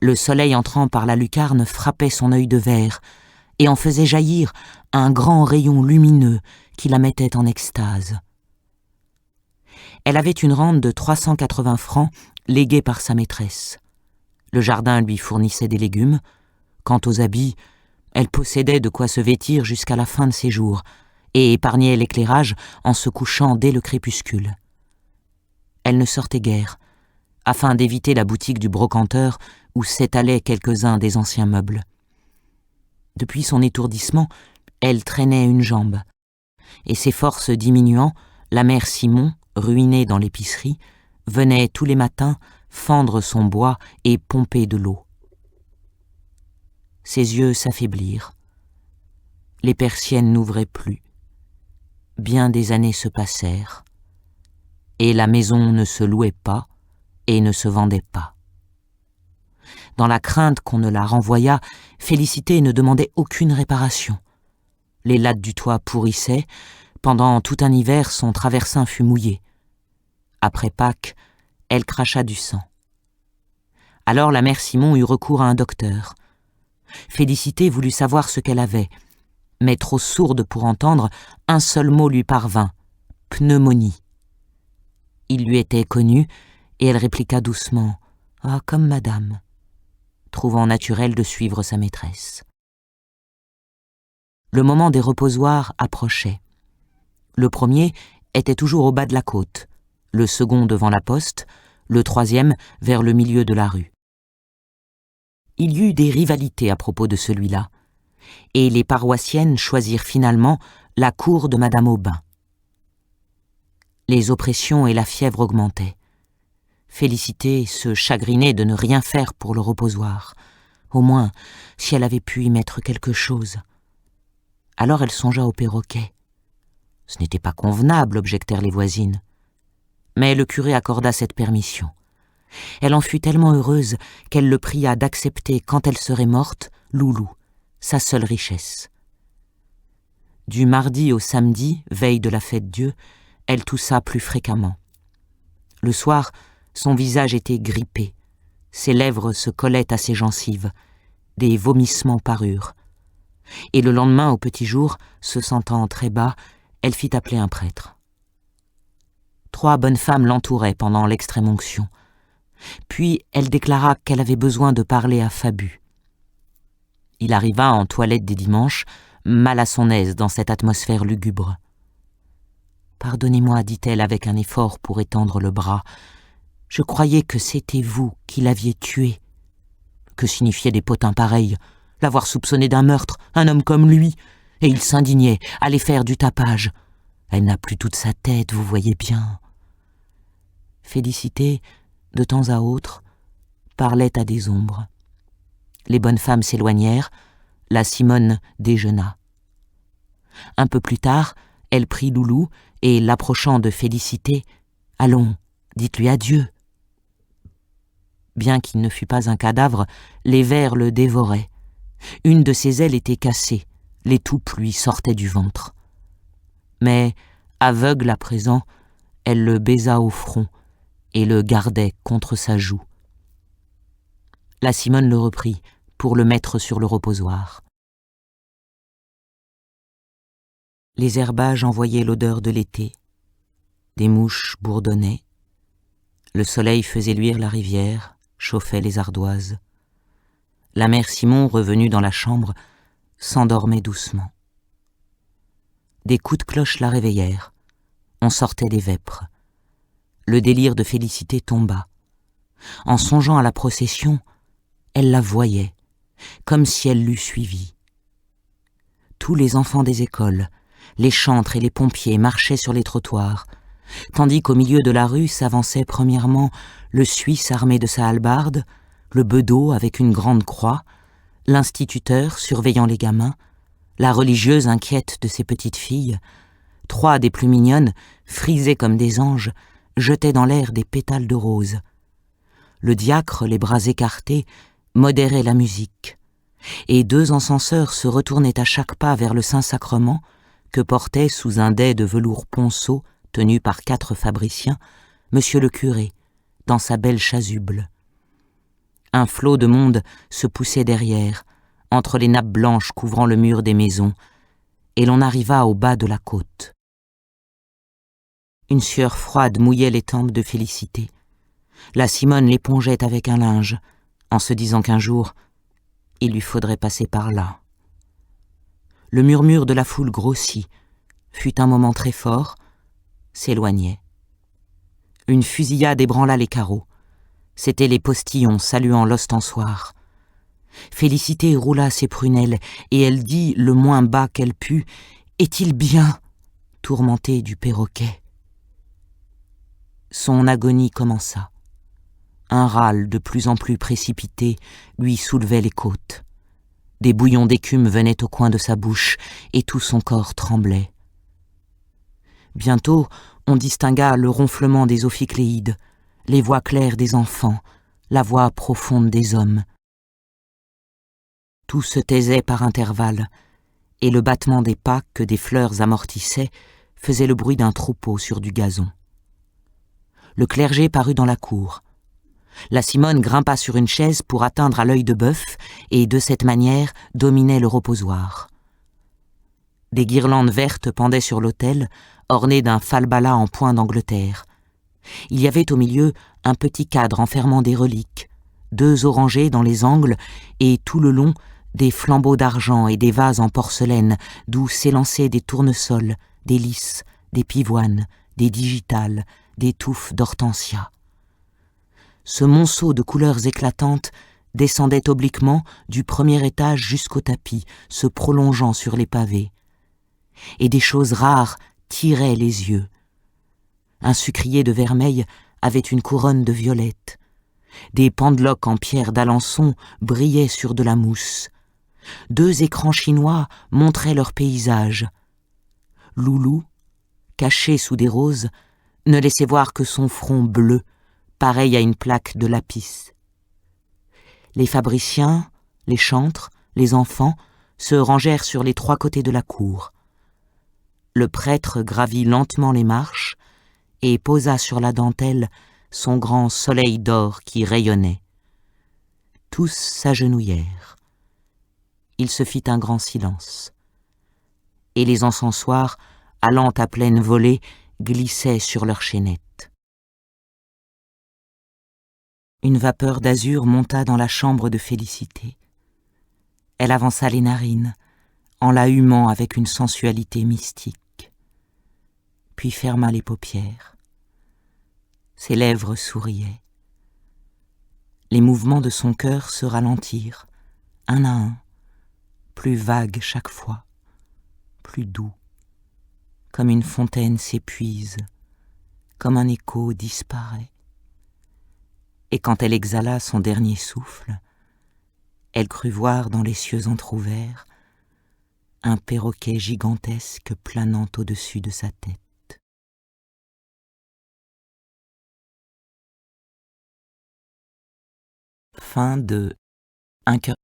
le soleil entrant par la lucarne frappait son œil de verre et en faisait jaillir un grand rayon lumineux qui la mettait en extase. Elle avait une rente de 380 francs léguée par sa maîtresse. Le jardin lui fournissait des légumes. Quant aux habits, elle possédait de quoi se vêtir jusqu'à la fin de ses jours et épargnait l'éclairage en se couchant dès le crépuscule. Elle ne sortait guère, afin d'éviter la boutique du brocanteur où s'étalaient quelques-uns des anciens meubles. Depuis son étourdissement, elle traînait une jambe, et ses forces diminuant, la mère Simon, ruinée dans l'épicerie, venait tous les matins fendre son bois et pomper de l'eau. Ses yeux s'affaiblirent. Les persiennes n'ouvraient plus. Bien des années se passèrent, et la maison ne se louait pas et ne se vendait pas. Dans la crainte qu'on ne la renvoyât, Félicité ne demandait aucune réparation. Les lattes du toit pourrissaient. Pendant tout un hiver, son traversin fut mouillé. Après Pâques, elle cracha du sang. Alors la mère Simon eut recours à un docteur. Félicité voulut savoir ce qu'elle avait, mais trop sourde pour entendre, un seul mot lui parvint : pneumonie. Il lui était connu, et elle répliqua doucement : « Ah, comme madame », trouvant naturel de suivre sa maîtresse. Le moment des reposoirs approchait. Le premier était toujours au bas de la côte, le second devant la poste, le troisième vers le milieu de la rue. Il y eut des rivalités à propos de celui-là, et les paroissiennes choisirent finalement la cour de Madame Aubin. Les oppressions et la fièvre augmentaient. Félicité se chagrinait de ne rien faire pour le reposoir. Au moins, si elle avait pu y mettre quelque chose. Alors elle songea au perroquet. Ce n'était pas convenable, objectèrent les voisines. Mais le curé accorda cette permission. Elle en fut tellement heureuse qu'elle le pria d'accepter, quand elle serait morte, Loulou, sa seule richesse. Du mardi au samedi, veille de la Fête-Dieu, elle toussa plus fréquemment. Le soir, son visage était grippé, ses lèvres se collaient à ses gencives, des vomissements parurent. Et le lendemain, au petit jour, se sentant très bas, elle fit appeler un prêtre. 3 bonnes femmes l'entouraient pendant l'extrême-onction. Puis elle déclara qu'elle avait besoin de parler à Fabu. Il arriva en toilette des dimanches, mal à son aise dans cette atmosphère lugubre. « Pardonnez-moi, dit-elle avec un effort pour étendre le bras. Je croyais que c'était vous qui l'aviez tué. Que signifiaient des potins pareils? L'avoir soupçonné d'un meurtre, un homme comme lui? Et il s'indignait, allait faire du tapage. Elle n'a plus toute sa tête, vous voyez bien. » Félicité, de temps à autre, parlait à des ombres. Les bonnes femmes s'éloignèrent, la Simone déjeuna. Un peu plus tard, elle prit Loulou et, l'approchant de Félicité, « Allons, dites-lui adieu. » Bien qu'il ne fût pas un cadavre, les vers le dévoraient. Une de ses ailes était cassée, l'étoupe lui sortait du ventre. Mais, aveugle à présent, elle le baisa au front et le gardait contre sa joue. La Simone le reprit pour le mettre sur le reposoir. Les herbages envoyaient l'odeur de l'été. Des mouches bourdonnaient. Le soleil faisait luire la rivière, chauffait les ardoises. La mère Simon, revenue dans la chambre, s'endormait doucement. Des coups de cloche la réveillèrent. On sortait des vêpres. Le délire de Félicité tomba. En songeant à la procession, elle la voyait, comme si elle l'eût suivie. Tous les enfants des écoles, Les chantres et les pompiers marchaient sur les trottoirs, tandis qu'au milieu de la rue s'avançait premièrement le Suisse armé de sa hallebarde, le bedeau avec une grande croix, l'instituteur surveillant les gamins, la religieuse inquiète de ses petites filles. Trois des plus mignonnes, frisées comme des anges, jetaient dans l'air des pétales de rose. Le diacre, les bras écartés, modérait la musique, et deux encenseurs se retournaient à chaque pas vers le Saint-Sacrement que portait sous un dais de velours ponceau tenu par 4 fabriciens, monsieur le curé, dans sa belle chasuble. Un flot de monde se poussait derrière, entre les nappes blanches couvrant le mur des maisons, et l'on arriva au bas de la côte. Une sueur froide mouillait les tempes de Félicité. La Simone l'épongeait avec un linge, en se disant qu'un jour, il lui faudrait passer par là. Le murmure de la foule grossit, fut un moment très fort, s'éloignait. Une fusillade ébranla les carreaux. C'étaient les postillons saluant l'ostensoir. Félicité roula ses prunelles, et elle dit, le moins bas qu'elle put, « Est-il bien ?» tourmentée du perroquet. Son agonie commença. Un râle de plus en plus précipité lui soulevait les côtes. Des bouillons d'écume venaient au coin de sa bouche, et tout son corps tremblait. Bientôt, on distingua le ronflement des ophicléides, les voix claires des enfants, la voix profonde des hommes. Tout se taisait par intervalles, et le battement des pas que des fleurs amortissaient faisait le bruit d'un troupeau sur du gazon. Le clergé parut dans la cour. La Simone grimpa sur une chaise pour atteindre à l'œil de bœuf et, de cette manière, dominait le reposoir. Des guirlandes vertes pendaient sur l'autel, ornées d'un falbala en point d'Angleterre. Il y avait au milieu un petit cadre enfermant des reliques, 2 orangers dans les angles et tout le long des flambeaux d'argent et des vases en porcelaine d'où s'élançaient des tournesols, des lys, des pivoines, des digitales, des touffes d'hortensia. Ce monceau de couleurs éclatantes descendait obliquement du premier étage jusqu'au tapis, se prolongeant sur les pavés. Et des choses rares tiraient les yeux. Un sucrier de vermeil avait une couronne de violettes. Des pendeloques en pierre d'Alençon brillaient sur de la mousse. 2 écrans chinois montraient leur paysage. Loulou, caché sous des roses, ne laissait voir que son front bleu, pareil à une plaque de lapis. Les fabriciens, les chantres, les enfants se rangèrent sur les 3 côtés de la cour. Le prêtre gravit lentement les marches et posa sur la dentelle son grand soleil d'or qui rayonnait. Tous s'agenouillèrent. Il se fit un grand silence. Et les encensoirs, allant à pleine volée, glissaient sur leurs chaînettes. Une vapeur d'azur monta dans la chambre de Félicité. Elle avança les narines, en la humant avec une sensualité mystique, puis ferma les paupières. Ses lèvres souriaient. Les mouvements de son cœur se ralentirent, un à un, plus vagues chaque fois, plus doux, comme une fontaine s'épuise, comme un écho disparaît. Et quand elle exhala son dernier souffle, elle crut voir dans les cieux entr'ouverts un perroquet gigantesque planant au-dessus de sa tête. Fin de Un cœur